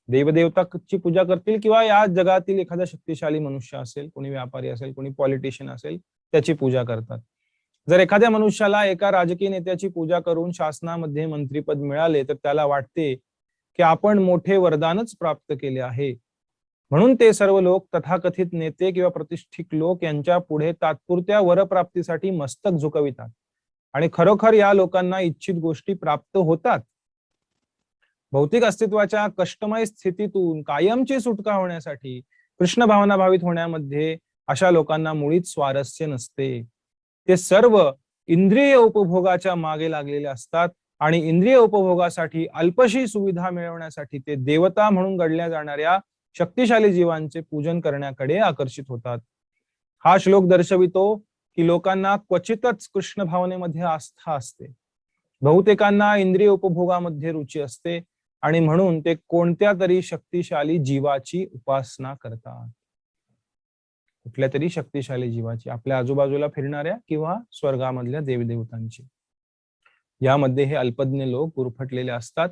देवदेवताची पूजा करतील किंवा या जगातील एखादा शक्तिशाली मनुष्य असेल, कोणी व्यापारी असेल, कोणी पॉलिटिशियन असेल, त्याची पूजा करतात. जर एखाद्या मनुष्याला एका राजकीय नेत्याची पूजा करून शासनामध्ये मंत्रीपद मिळाले तर त्याला वाटते की आपण मोठे वरदानच प्राप्त केले आहे. म्हणून ते सर्व लोक तथाकथित नेते किंवा प्रतिष्ठित लोक यांच्या पुढे तात्पुरत्या वरप्राप्तीसाठी मस्तक झुकवितात आणि खरोखर या लोकांना इच्छित गोष्टी प्राप्त होतात. भौतिक अस्तित्वाच्या कष्टमय स्थितीतून कायमची सुटका होण्यासाठी कृष्ण भावना भावित होण्यामध्ये अशा लोकांना मुळीच स्वारस्य नसते. ते सर्व इंद्रिय उपभोगाच्या मागे लागलेले असतात आणि इंद्रिय उपभोगासाठी अल्पशी सुविधा मिळवण्यासाठी ते देवता म्हणून गणल्या जाणाऱ्या शक्तिशाली जीवांचे पूजन करण्याकडे आकर्षित होतात. हा श्लोक दर्शवितो की लोकांना क्वचितच कृष्ण भावनेमध्ये आस्था असते. बहुतेकांना इंद्रिय उपभोगामध्ये रुची असते आणि म्हणून ते कोणत्या तरी शक्तिशाली जीवाची उपासना करतात. कुठल्या तरी शक्तिशाली जीवाची, आपल्या आजूबाजूला फिरणाऱ्या किंवा स्वर्गामधल्या देवदेवतांची. यामध्ये हे अल्पज्ञ लोक गुरफटलेले असतात,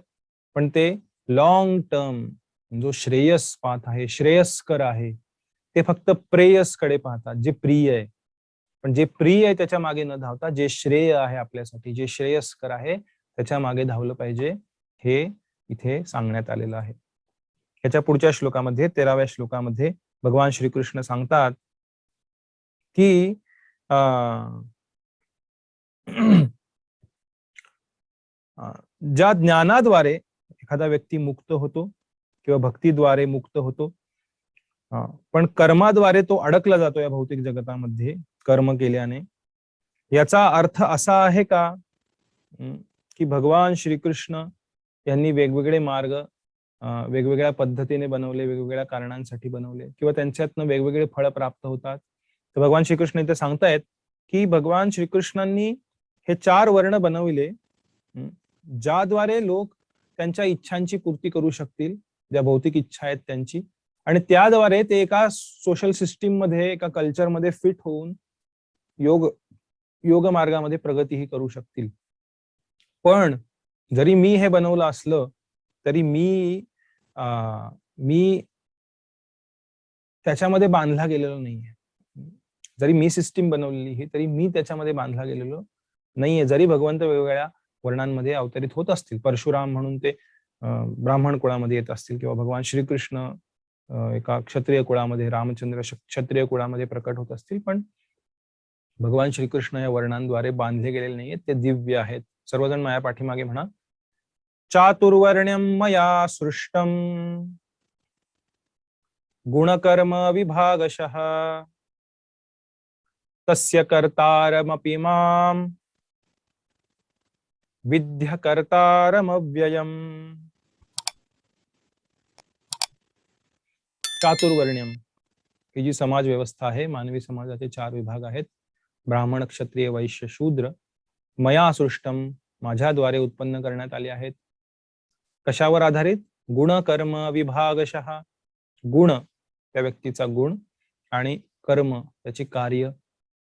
पण ते लॉंग टर्म जो श्रेयस पाहत आहे, श्रेयस्कर आहे, ते फक्त प्रेयसकडे पाहतात, जे प्रिय आहे. पण जे प्रिय आहे त्याच्या मागे न धावता जे श्रेय आहे आपल्यासाठी, जे श्रेयस्कर आहे त्याच्या मागे धावलं पाहिजे, हे इथे सांगण्यात आलेलं आहे. ह्याच्या पुढच्या श्लोकामध्ये 13व्या श्लोकामध्ये भगवान श्रीकृष्ण सांगतात की ज्या ज्ञानाद्वारे एखादा व्यक्ती मुक्त होतो किंवा भक्तीद्वारे मुक्त होतो, पण कर्माद्वारे तो अडकला जातो या भौतिक जगतामध्ये कर्म केल्याने. याचा अर्थ असा आहे का की भगवान श्रीकृष्ण यांनी वेगवेगळे मार्ग वेगवेगळ्या पद्धतीने बनवले, वेगवेगळ्या कारणांसाठी बनवले किंवा त्यांच्यातनं वेगवेगळे फळ प्राप्त होतात? तर भगवान श्रीकृष्ण इथे सांगतायत की भगवान श्रीकृष्णांनी हे 4 वर्ण बनविले ज्याद्वारे लोक त्यांच्या इच्छांची पूर्ती करू शकतील, ज्या भौतिक इच्छा आहेत त्यांची, आणि त्याद्वारे ते एका सोशल सिस्टीम मध्ये, एका कल्चरमध्ये फिट होऊन योग मार्गामध्ये प्रगतीही करू शकतील. पण जरी मी हे बनवलं असलं तरी मी त्याच्यामध्ये बांधला गेलेलो नाहीये. जरी मी सिस्टीम बनवलेली ही, तरी मी त्याच्यामध्ये बांधला गेलेलो नाहीये. जरी भगवंत वेगवेगळ्या वर्णांमध्ये अवतरित होत असतील, परशुराम म्हणून ते ब्राह्मण कुळामध्ये येत असतील किंवा भगवान श्रीकृष्ण एका क्षत्रिय कुळामध्ये, रामचंद्र क्षत्रिय कुळामध्ये प्रकट होत असतील, पण भगवान श्रीकृष्ण या वर्णांद्वारे बांधले गेलेले नाहीये, ते दिव्य आहेत. सर्वजण माझ्या पाठीमागे म्हणा, चातुर्वर्ण्यम मया सृष्टम गुणकर्म विभागशः तस्य कर्तारमपि मां विद्य कर्तारमव्ययम्. चातुर्वर्ण्यम ही जी समाज व्यवस्था आहे, मानवी समाजाचे 4 विभाग आहेत, ब्राह्मण, क्षत्रिय, वैश्य, शूद्र. मया सृष्टम माझ्याद्वारे उत्पन्न करण्यात आले आहेत. कशावर आधारित? गुण कर्म विभागशः. गुण त्या व्यक्तीचा गुण आणि कर्म त्याची कार्य,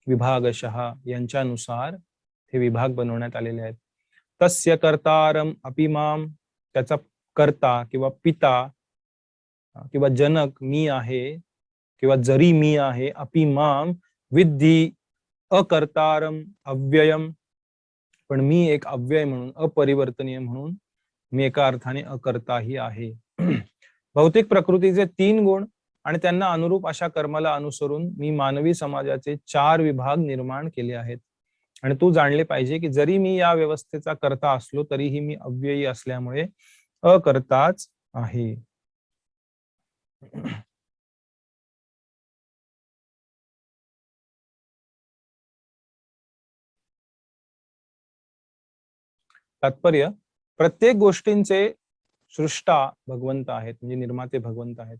विभागशः यांच्यानुसार हे विभाग बनवण्यात आलेले आहेत. तस्य कर्तारम अपि माम, त्याचा कर्ता किंवा पिता किंवा जनक मी आहे किंवा जरी मी आहे, अपि माम विद्धि अकर्तारम अव्ययम, पण मी एक अव्यय म्हणून, अपरिवर्तनीय म्हणून मी एका अर्थाने अकर्ताही आहे. भौतिक प्रकृतीचे 3 गुण आणि त्यांना अनुरूप अशा कर्माला अनुसरून मी मानवी समाजाचे 4 विभाग निर्माण केले आहेत. आणि तू जाणले पाहिजे की जरी मी या व्यवस्थेचा कर्ता असलो तरीही मी अव्ययी असल्यामुळे अकर्ताच आहे. तात्पर्य, प्रत्येक गोष्टींचे सृष्टा भगवंत आहेत, म्हणजे निर्माते भगवंत आहेत.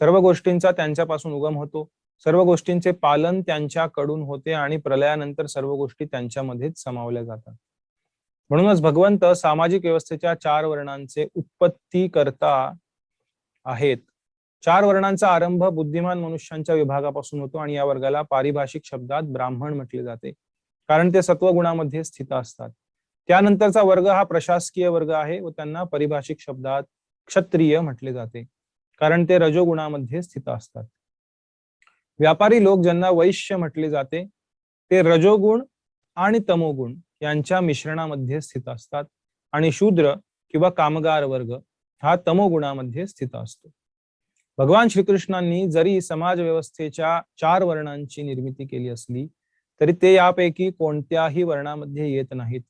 सर्व गोष्टींचा त्यांच्यापासून उगम होतो, सर्व गोष्टींचे पालन त्यांच्याकडून होते आणि प्रलयानंतर सर्व गोष्टी त्यांच्यामध्येच समावल्या जातात. म्हणूनच भगवंत सामाजिक व्यवस्थेच्या 4 वर्णांचे उत्पत्ती करता आहेत. 4 वर्णांचा आरंभ बुद्धिमान मनुष्यांच्या विभागापासून होतो आणि या वर्गाला पारिभाषिक शब्दात ब्राह्मण म्हटले जाते, कारण ते सत्वगुणामध्ये स्थित असतात. त्यानंतरचा वर्ग हा प्रशासकीय वर्ग आहे व त्यांना पारिभाषिक शब्दात क्षत्रिय म्हटले जाते, कारण ते रजोगुणामध्ये स्थित असतात. व्यापारी लोक, ज्यांना वैश्य म्हटले जाते, ते रजोगुण आणि तमोगुण यांच्या मिश्रणामध्ये स्थित असतात आणि शूद्र किंवा कामगार वर्ग हा तमोगुणामध्ये स्थित असतो. भगवान श्रीकृष्णांनी जरी समाज व्यवस्थेच्या 4 वर्णांची निर्मिती केली असली तरी ते यापैकी कोणत्याही वर्णामध्ये येत नाहीत,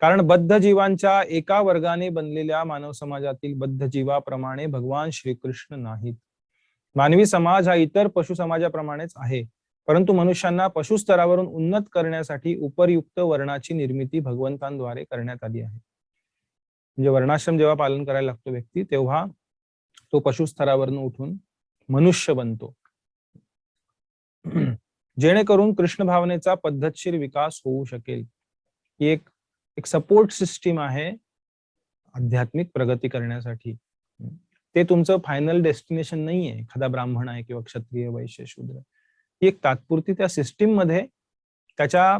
कारण बद्ध जीवांच्या एका वर्गाने बनलेल्या मानव समाजातील बद्ध जीवाप्रमाणे भगवान श्रीकृष्ण नाहीत. मानवी समाज हा इतर पशु समाजाप्रमाणेच आहे, परंतु मनुष्यांना पशु स्तरावरून उन्नत करण्यासाठी उपयुक्त वर्णाची निर्मिती भगवंतांद्वारे करण्यात आली आहे. म्हणजे वर्णाश्रम जेव्हा पालन करायला लागतो व्यक्ती, तेव्हा तो पशु स्तरावरून उठून मनुष्य बनतो, जेणेकरून कृष्ण भावनेचा पद्धतशीर विकास होऊ शकेल. ही एक सपोर्ट सिस्टीम आहे आध्यात्मिक प्रगती करण्यासाठी. ते तुमचं फायनल डेस्टिनेशन नाहीये, एखादा ब्राह्मण आहे किंवा क्षत्रिय वैश्य शूद्र. ही एक तात्पुरती त्या सिस्टीम मध्ये त्याच्या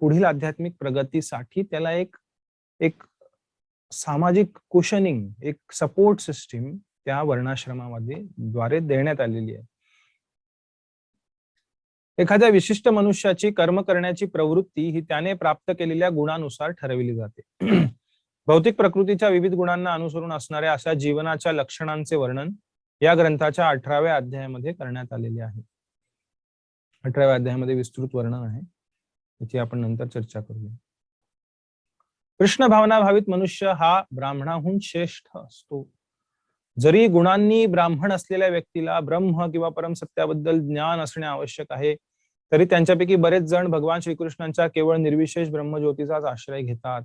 पुढील आध्यात्मिक प्रगतीसाठी त्याला एक सामाजिक कुशनिंग, एक सपोर्ट सिस्टीम त्या वर्णाश्रमामध्ये द्वारे देण्यात आलेली आहे. एखाद्या विशिष्ट मनुष्याची कर्म करण्याची प्रवृत्ती ही त्याने प्राप्त केलेल्या गुणानुसार ठरविली जाते. भौतिक प्रकृतीच्या विविध गुणांना अनुसरून असणाऱ्या अशा जीवनाच्या लक्षणांचे वर्णन या ग्रंथाच्या 18व्या अध्यायामध्ये करण्यात आलेले आहे. 18व्या अध्यायामध्ये विस्तृत वर्णन आहे, त्याची आपण नंतर चर्चा करूया. कृष्ण भावना भावित मनुष्य हा ब्राह्मणाहून श्रेष्ठ असतो. जरी गुणांनी ब्राह्मण असलेल्या व्यक्तीला ब्रह्म किंवा परमसत्याबद्दल ज्ञान असणे आवश्यक आहे, तरी त्यांच्यापैकी बरेच जण भगवान श्रीकृष्णांच्या केवळ निर्विशेष ब्रह्मज्योतीचाच आश्रय घेतात.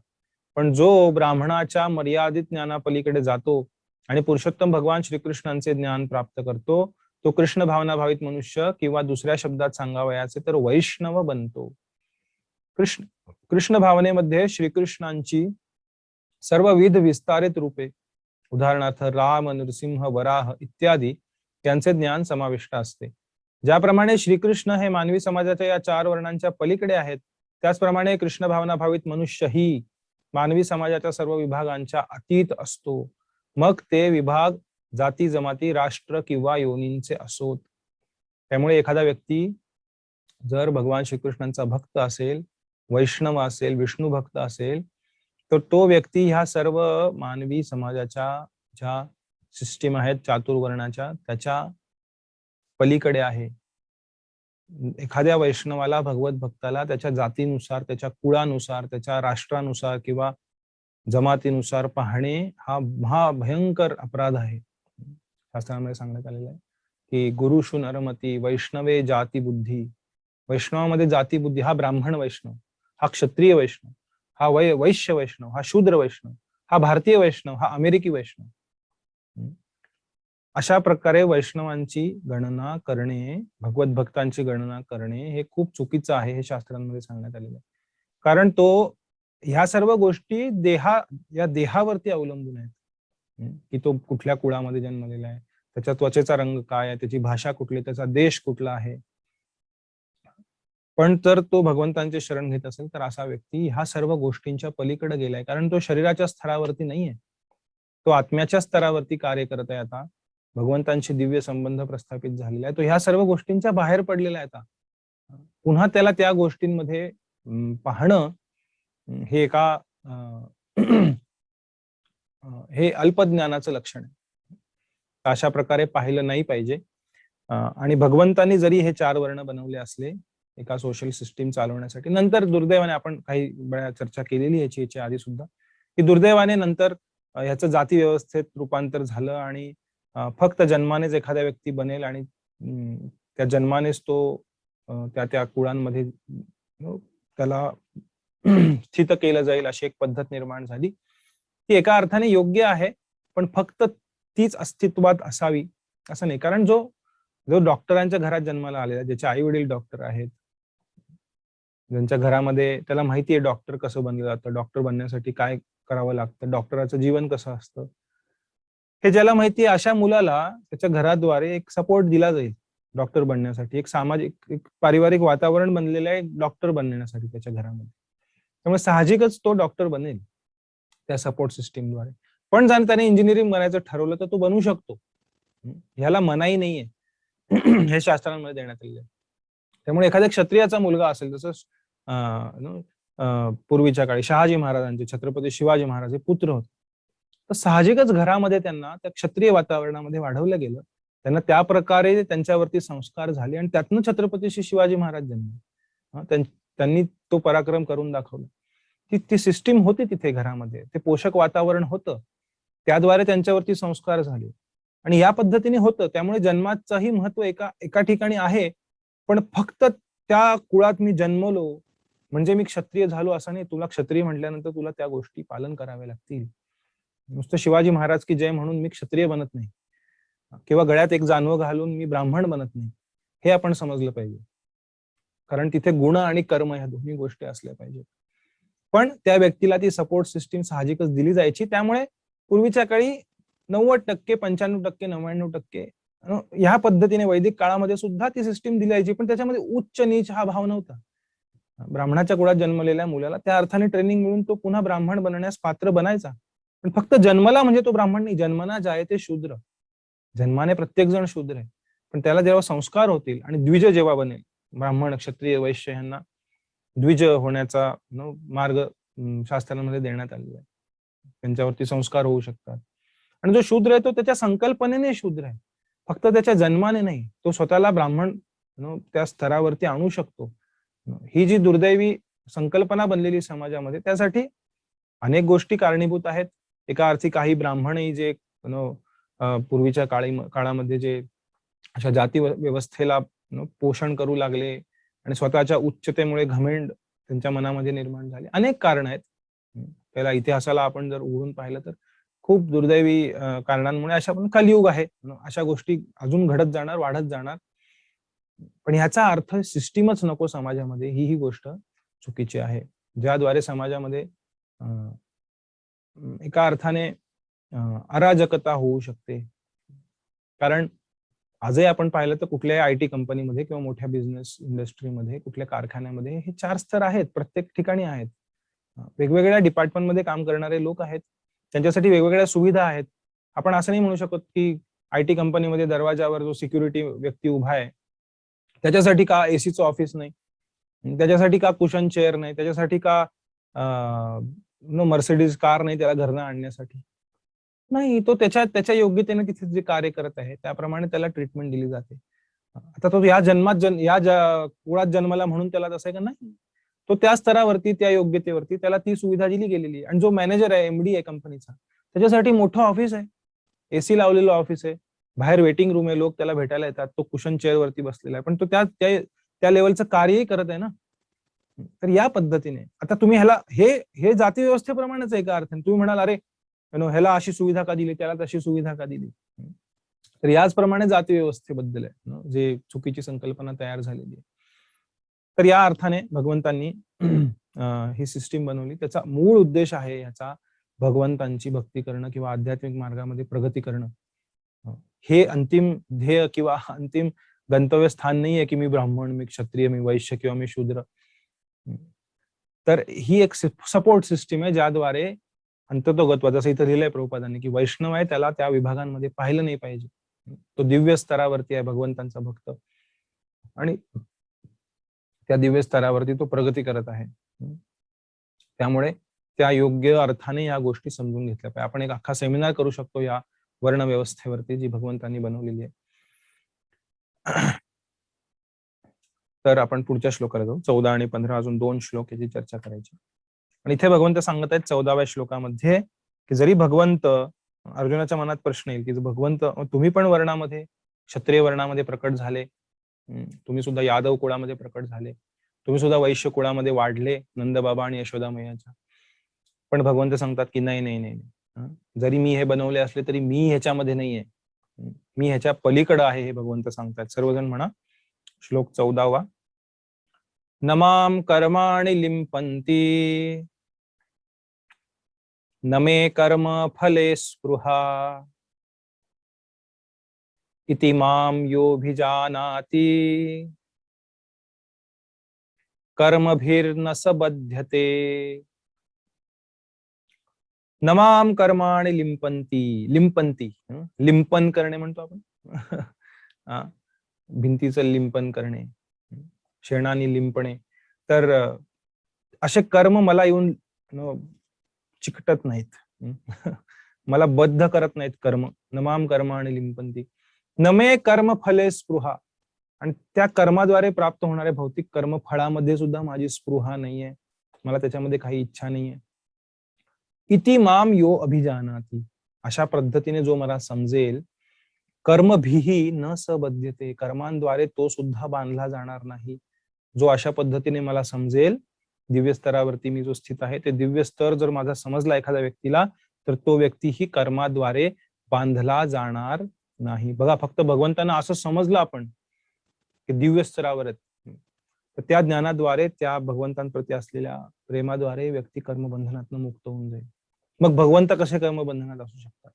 पण जो ब्राह्मणाच्या मर्यादित ज्ञानापलीकडे जातो आणि पुरुषोत्तम भगवान श्रीकृष्णांचे ज्ञान प्राप्त करतो, तो कृष्ण भावना भावित मनुष्य किंवा दुसऱ्या शब्दात सांगावयाचे तर वैष्णव बनतो. कृष्ण भावनेमध्ये श्रीकृष्णांची सर्वविध विस्तारित रूपे, उदाहरणार्थ राम, नरसिंह, वराह इत्यादी त्यांचे ज्ञान समाविष्ट असते. ज्याप्रमाणे श्रीकृष्ण हे मानवी समाजाच्या या 4 वर्णांच्या पलीकडे आहेत, त्याचप्रमाणे कृष्ण भावना भावित मनुष्य ही मानवी समाजाच्या सर्व विभागांच्या अतीत असतो, मग ते विभाग जाती जमाती राष्ट्र किंवा योनींचे असोत. त्यामुळे एखादा व्यक्ती जर भगवान श्रीकृष्णांचा भक्त असेल, वैष्णव असेल, विष्णू भक्त असेल, तर तो व्यक्ती ह्या सर्व मानवी समाजाच्या ज्या सिस्टीम आहेत चातुर्वर्णाच्या त्याच्या पलीकडे आहे. एखाद्या वैष्णवाला, भगवत भक्ताला त्याच्या जातीनुसार, त्याच्या कुळानुसार, त्याच्या राष्ट्रानुसार किंवा जमातीनुसार पाहणे हा महाभयंकर अपराध आहे. शास्त्रामध्ये सांगण्यात आलेलं आहे की गुरुषु नरमती वैष्णवे जाती बुद्धी. वैष्णवामध्ये जाती बुद्धी, हा ब्राह्मण वैष्णव, हा क्षत्रिय वैष्णव, हा वैश्य वैष्णव, हा शूद्र वैष्णव, हा भारतीय वैष्णव, हा अमेरिकी वैष्णव. अशा प्रकारे वैष्णवांची गणना करणे, भगवत भक्तांची गणना करणे हे खूप चुकीचं आहे, हे शास्त्रांमध्ये सांगण्यात आलेलं आहे. कारण तो ह्या सर्व गोष्टी या देहावरती अवलंबून आहेत, की तो कुठल्या कुळामध्ये जन्मलेला आहे, त्याच्या त्वचेचा रंग काय आहे, त्याची भाषा कुठली, त्याचा देश कुठला आहे. पण तर तो भगवंतांचे शरण घेत असेल तर असा व्यक्ती ह्या सर्व गोष्टींच्या पलीकडे गेलाय, कारण तो शरीराच्या स्तरावरती नाहीये, तो आत्म्याच्या स्तरावरती कार्य करत आहे. आता भगवंतांशी दिव्य संबंध प्रस्थापित झालेला आहे, तो ह्या सर्व गोष्टींच्या बाहेर पडलेला आहे. आता पुन्हा त्याला त्या गोष्टींमध्ये पाहणं हे एका हे अल्पज्ञानाचं लक्षण आहे. अशा प्रकारे पाहिलं नाही पाहिजे. आणि भगवंतांनी जरी हे 4 वर्ण बनवले असले एका सोशल सिस्टीम चालवण्यासाठी, नंतर दुर्दैवाने आपण काही वेळा चर्चा केलेली याच्या आधी सुद्धा, की दुर्दैवाने नंतर ह्याचं जाती व्यवस्थेत रूपांतर झालं आणि फक्त जन्मानेच एखाद्या व्यक्ती बनेल आणि त्या जन्मानेच तो त्या कुळांमध्ये त्याला स्थित केलं जाईल, अशी एक पद्धत निर्माण झाली. ती एका अर्थाने योग्य आहे, पण फक्त तीच अस्तित्वात असावी असं नाही. कारण जो जो डॉक्टरांच्या घरात जन्माला आलेला, ज्याचे आई वडील डॉक्टर आहेत, ज्यांच्या घरामध्ये त्याला माहिती आहे डॉक्टर कसं बनलं जातं, डॉक्टर बनण्यासाठी काय करावं लागतं, डॉक्टराचं जीवन कसं असतं, हे ज्याला माहिती आहे, अशा मुलाला त्याच्या घराद्वारे एक सपोर्ट दिला जाईल डॉक्टर बनण्यासाठी. एक सामाजिक एक पारिवारिक वातावरण बनलेलं आहे डॉक्टर बनण्यासाठी त्याच्या घरामध्ये. त्यामुळे साहजिकच तो डॉक्टर बनेल त्या सपोर्ट सिस्टीमद्वारे. पण जर त्याने इंजिनिअरिंग बनायचं ठरवलं तर तो बनू शकतो. ह्याला मनाई नाहीये. हे शास्त्रांमध्ये देण्यात आलेलं आहे. त्यामुळे एखाद्या क्षत्रियाचा मुलगा असेल, जसं पूर्वीच्या काळी शहाजी महाराजांचे, छत्रपती शिवाजी महाराज हे पुत्र होते, तर साहजिकच घरामध्ये त्यांना त्या क्षत्रिय वातावरणामध्ये वाढवलं गेलं. त्यांना त्या प्रकारे त्यांच्यावरती संस्कार झाले आणि त्यातनं छत्रपती शिवाजी महाराज जन्मले. त्यांनी तो पराक्रम करून दाखवला. ती सिस्टीम होती तिथे घरामध्ये, ते पोषक वातावरण होतं, त्याद्वारे त्यांच्यावरती संस्कार झाले आणि या पद्धतीने होतं. त्यामुळे जन्माचंही महत्व एका ठिकाणी आहे, पण फक्त त्या कुळात मी जन्मलो म्हणजे मी क्षत्रिय झालो असं नाही. तुला क्षत्रिय म्हटल्यानंतर तुला त्या गोष्टी पालन कराव्या लागतील. नुसतं शिवाजी महाराज की जय म्हणून मी क्षत्रिय बनत नाही किंवा गळ्यात एक जानवं घालून मी ब्राह्मण बनत नाही, हे आपण समजलं पाहिजे. कारण तिथे गुण आणि कर्म ह्या दोन्ही गोष्टी असल्या पाहिजेत. पण त्या व्यक्तीला ती सपोर्ट सिस्टीम साहजिकच दिली जायची. त्यामुळे पूर्वीच्या काळी 90%, 95%, 99% ह्या पद्धतीने वैदिक काळामध्ये सुद्धा ती सिस्टीम दिली जायची. पण त्याच्यामध्ये उच्च नीच हा भाव नव्हता. ब्राह्मणाच्या कुळात जन्मलेल्या मुलाला त्या अर्थाने ट्रेनिंग मिळून तो पुन्हा ब्राह्मण बनण्यास पात्र बनायचा. पण फक्त जन्मला म्हणजे तो ब्राह्मण नाही. जन्मना जायते शूद्र. जन्माने प्रत्येक जण शूद्र आहे, पण त्याला जेव्हा संस्कार होतील आणि द्विज जेव्हा बनेल, ब्राह्मण, क्षत्रिय, वैश्य यांना द्विज होण्याचा मार्ग शास्त्रांमध्ये देण्यात आलेला आहे. त्यांच्यावरती संस्कार होऊ शकतात. आणि जो शूद्र आहे तो त्याच्या संकल्पनेने शूद्र आहे, फक्त त्याच्या जन्माने नाही. तो स्वतःला ब्राह्मण त्या स्तरावरती आणू शकतो. ही जी दुर्दैवी संकल्पना बनलेली समाजामध्ये, त्यासाठी अनेक गोष्टी कारणीभूत आहेत. एका अर्थी काही ब्राह्मणही जे पूर्वीच्या काळामध्ये जे अशा जाती व्यवस्थेला पोषण करू लागले आणि स्वतःच्या उच्चतेमुळे घमेंड त्यांच्या मनामध्ये निर्माण झाले. अनेक कारण आहेत. त्याला इतिहासाला आपण जर उघडून पाहिलं तर खूप दुर्दैवी कारणांमुळे अशा पण कलियुग आहे, अशा गोष्टी अजून घडत जाणार, वाढत जाणार. पण ह्याचा अर्थ सिस्टीमच नको समाजामध्ये, ही गोष्ट चुकीची आहे, ज्याद्वारे समाजामध्ये एका अर्थाने अराजकता होऊ शकते. कारण आजही आपण पाहिलं तर कुठल्याही आयटी कंपनीमध्ये किंवा मोठ्या बिझनेस इंडस्ट्रीमध्ये, कुठल्या कारखान्यामध्ये हे 4 स्तर आहेत, प्रत्येक ठिकाणी आहेत. वेगवेगळ्या डिपार्टमेंटमध्ये काम करणारे लोक आहेत, त्यांच्यासाठी वेगवेगळ्या सुविधा आहेत. आपण असं नाही म्हणू शकत की आयटी कंपनीमध्ये दरवाजावर जो सिक्युरिटी व्यक्ती उभा आहे त्याच्यासाठी का एसीचं ऑफिस नाही, त्याच्यासाठी का कुशन चेअर नाही, त्याच्यासाठी का मर्सिडीज कार नाही त्याला घरनं आणण्यासाठी नाही. तो त्याच्या योग्यतेने तिथे जे कार्य करत आहे त्याप्रमाणे त्याला ट्रीटमेंट दिली जाते. आता तो या कुळात जन्माला म्हणून त्याला तसं आहे का नाही. तो त्या स्तरावरती, त्या योग्यतेवरती त्याला ती सुविधा दिली गेलेली आहे. आणि जो मॅनेजर आहे, एमडी आहे कंपनीचा, त्याच्यासाठी मोठं ऑफिस आहे, एसी लावलेलं ऑफिस आहे, बाहेर वेटिंग रूम आहे, लोक त्याला भेटायला येतात, तो कुशन चेअर वरती बसलेला आहे, पण तो त्या लेवलचं कार्यही करत आहे ना. तर या पद्धतीने आता तुम्ही ह्याला हे जाती व्यवस्थेप्रमाणेच आहे का अर्थाने. तुम्ही म्हणाल अरे ह्याला अशी सुविधा का दिली, त्याला तशी सुविधा का दिली. तर याचप्रमाणे जाती व्यवस्थेबद्दल आहे जे चुकीची संकल्पना तयार झालेली आहे. तर या अर्थाने भगवंतांनी ही सिस्टीम बनवली. त्याचा मूळ उद्देश आहे ह्याचा भगवंतांची भक्ती करणं किंवा आध्यात्मिक मार्गामध्ये प्रगती करणं. हे अंतिम ध्येय किंवा अंतिम गंतव्य स्थान नाहीये की मी ब्राह्मण, मी क्षत्रिय, मी वैश्य किंवा मी शूद्र. तर ही एक सपोर्ट सिस्टीम आहे ज्याद्वारे अंततोगत्वा, जसं इथं लिहिलंय प्रभुपादांनी की वैष्णव आहे त्याला त्या विभागांमध्ये पाहिलं नाही पाहिजे. तो दिव्य स्तरावरती आहे भगवंतांचा भक्त आणि त्या दिव्य स्तरावरती तो प्रगती करत आहे. त्यामुळे त्या योग्य अर्थाने या गोष्टी समजून घेतल्या पाहिजे. आपण एक अख्खा सेमिनार करू शकतो या वर्ण व्यवस्थेवरती जी भगवंतांनी बनवलेली आहे. तर आपण पुढच्या श्लोकाला जाऊ. 14 आणि 15 अजून 2 श्लोक याची चर्चा करायची. आणि इथे भगवंत सांगत आहेत 14व्या श्लोकामध्ये की जरी भगवंत, अर्जुनाच्या मनात प्रश्न येईल की भगवंत तुम्ही पण वर्णामध्ये, क्षत्रिय वर्णामध्ये प्रकट झाले, तुम्ही सुद्धा यादव कुळामध्ये प्रकट झाले, तुम्ही सुद्धा वैश्य कुळामध्ये वाढले नंदबाबा आणि यशोदा मैयाच्या, पण भगवंत सांगतात की नाही नाही नाही, जरी मी हे बनवले असले तरी मी ह्याच्यामध्ये नाहीये, मी ह्याच्या पलीकडे आहे हे भगवंत सांगतात. सर्वजण म्हणा श्लोक 14वा. नमाम कर्माणि लिंपन्ति न मे कर्म फले स्पृहा इति माम योऽभिजानाति कर्मभिर्न स बध्यते. नमाम कर्माणि लिंपन्ति, लिंपन्ति लिंपन करणे म्हणतो आपण, भिंतीचं लिंपन करणे, शेणाने लिंपणे. तर असे कर्म मला येऊन चिकटत नाहीत, मला बद्ध करत नाहीत कर्म. नमाम कर्माणि लिंपन्ति नमे कर्म फले स्पृहा. आणि त्या कर्माद्वारे प्राप्त होणाऱ्या भौतिक कर्म फळामध्ये सुद्धा माझी स्पृहा नाहीये, मला त्याच्यामध्ये काही इच्छा नाहीये. इति माम यो अभिजानाति. अशा पद्धतीने जो मला समजेल, कर्मभिही न स बध्यते, कर्मांद्वारे तो सुद्धा बांधला जाणार नाही. जो अशा पद्धतीने मला समजेल, दिव्य स्तरावरती मी जो स्थित आहे, ते दिव्य स्तर जर माझा समजला एखाद्या व्यक्तीला, तर तो व्यक्तीही कर्माद्वारे बांधला जाणार नाही. बघा, फक्त भगवंतांना असं समजलं आपण की दिव्य स्तरावर आहेत, तर त्या ज्ञानाद्वारे, त्या भगवंतांप्रती असलेल्या प्रेमाद्वारे व्यक्ती कर्मबंधनातून मुक्त होऊन जाईल. मग भगवंत कसे कर्मबंधनात असू शकतात?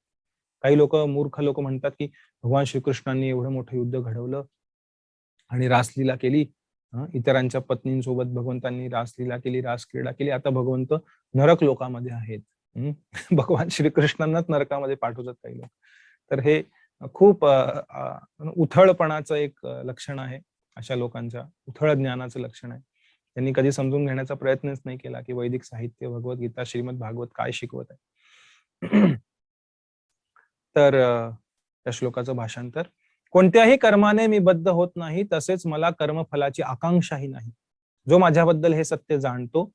काही लोक, मूर्ख लोक म्हणतात की भगवान श्रीकृष्णांनी एवढं मोठं युद्ध घडवलं आणि रासलीला केली, इतरांच्या पत्नींसोबत भगवंतांनी रासलीला केली, रासक्रीडा केली, आता भगवंत नरक लोकामध्ये आहेत. भगवान श्रीकृष्णांनाच नरकामध्ये पाठवतात काही लोक. तर हे खूप उथळपणाचं एक लक्षण आहे, अशा लोकांच्या उथळ ज्ञानाचं लक्षण आहे. त्यांनी कधी समजून घेण्याचा प्रयत्नच नाही केला की वैदिक साहित्य, भगवद्गीता, श्रीमद भागवत काय शिकवत आहे. तर त्या श्लोकाचं भाषांतर. कोणत्याही कर्माने मी बद्ध होत नाही, तसेच मला कर्मफलाची आकांक्षाही नाही. जो माझ्याबद्दल हे सत्य जाणतो,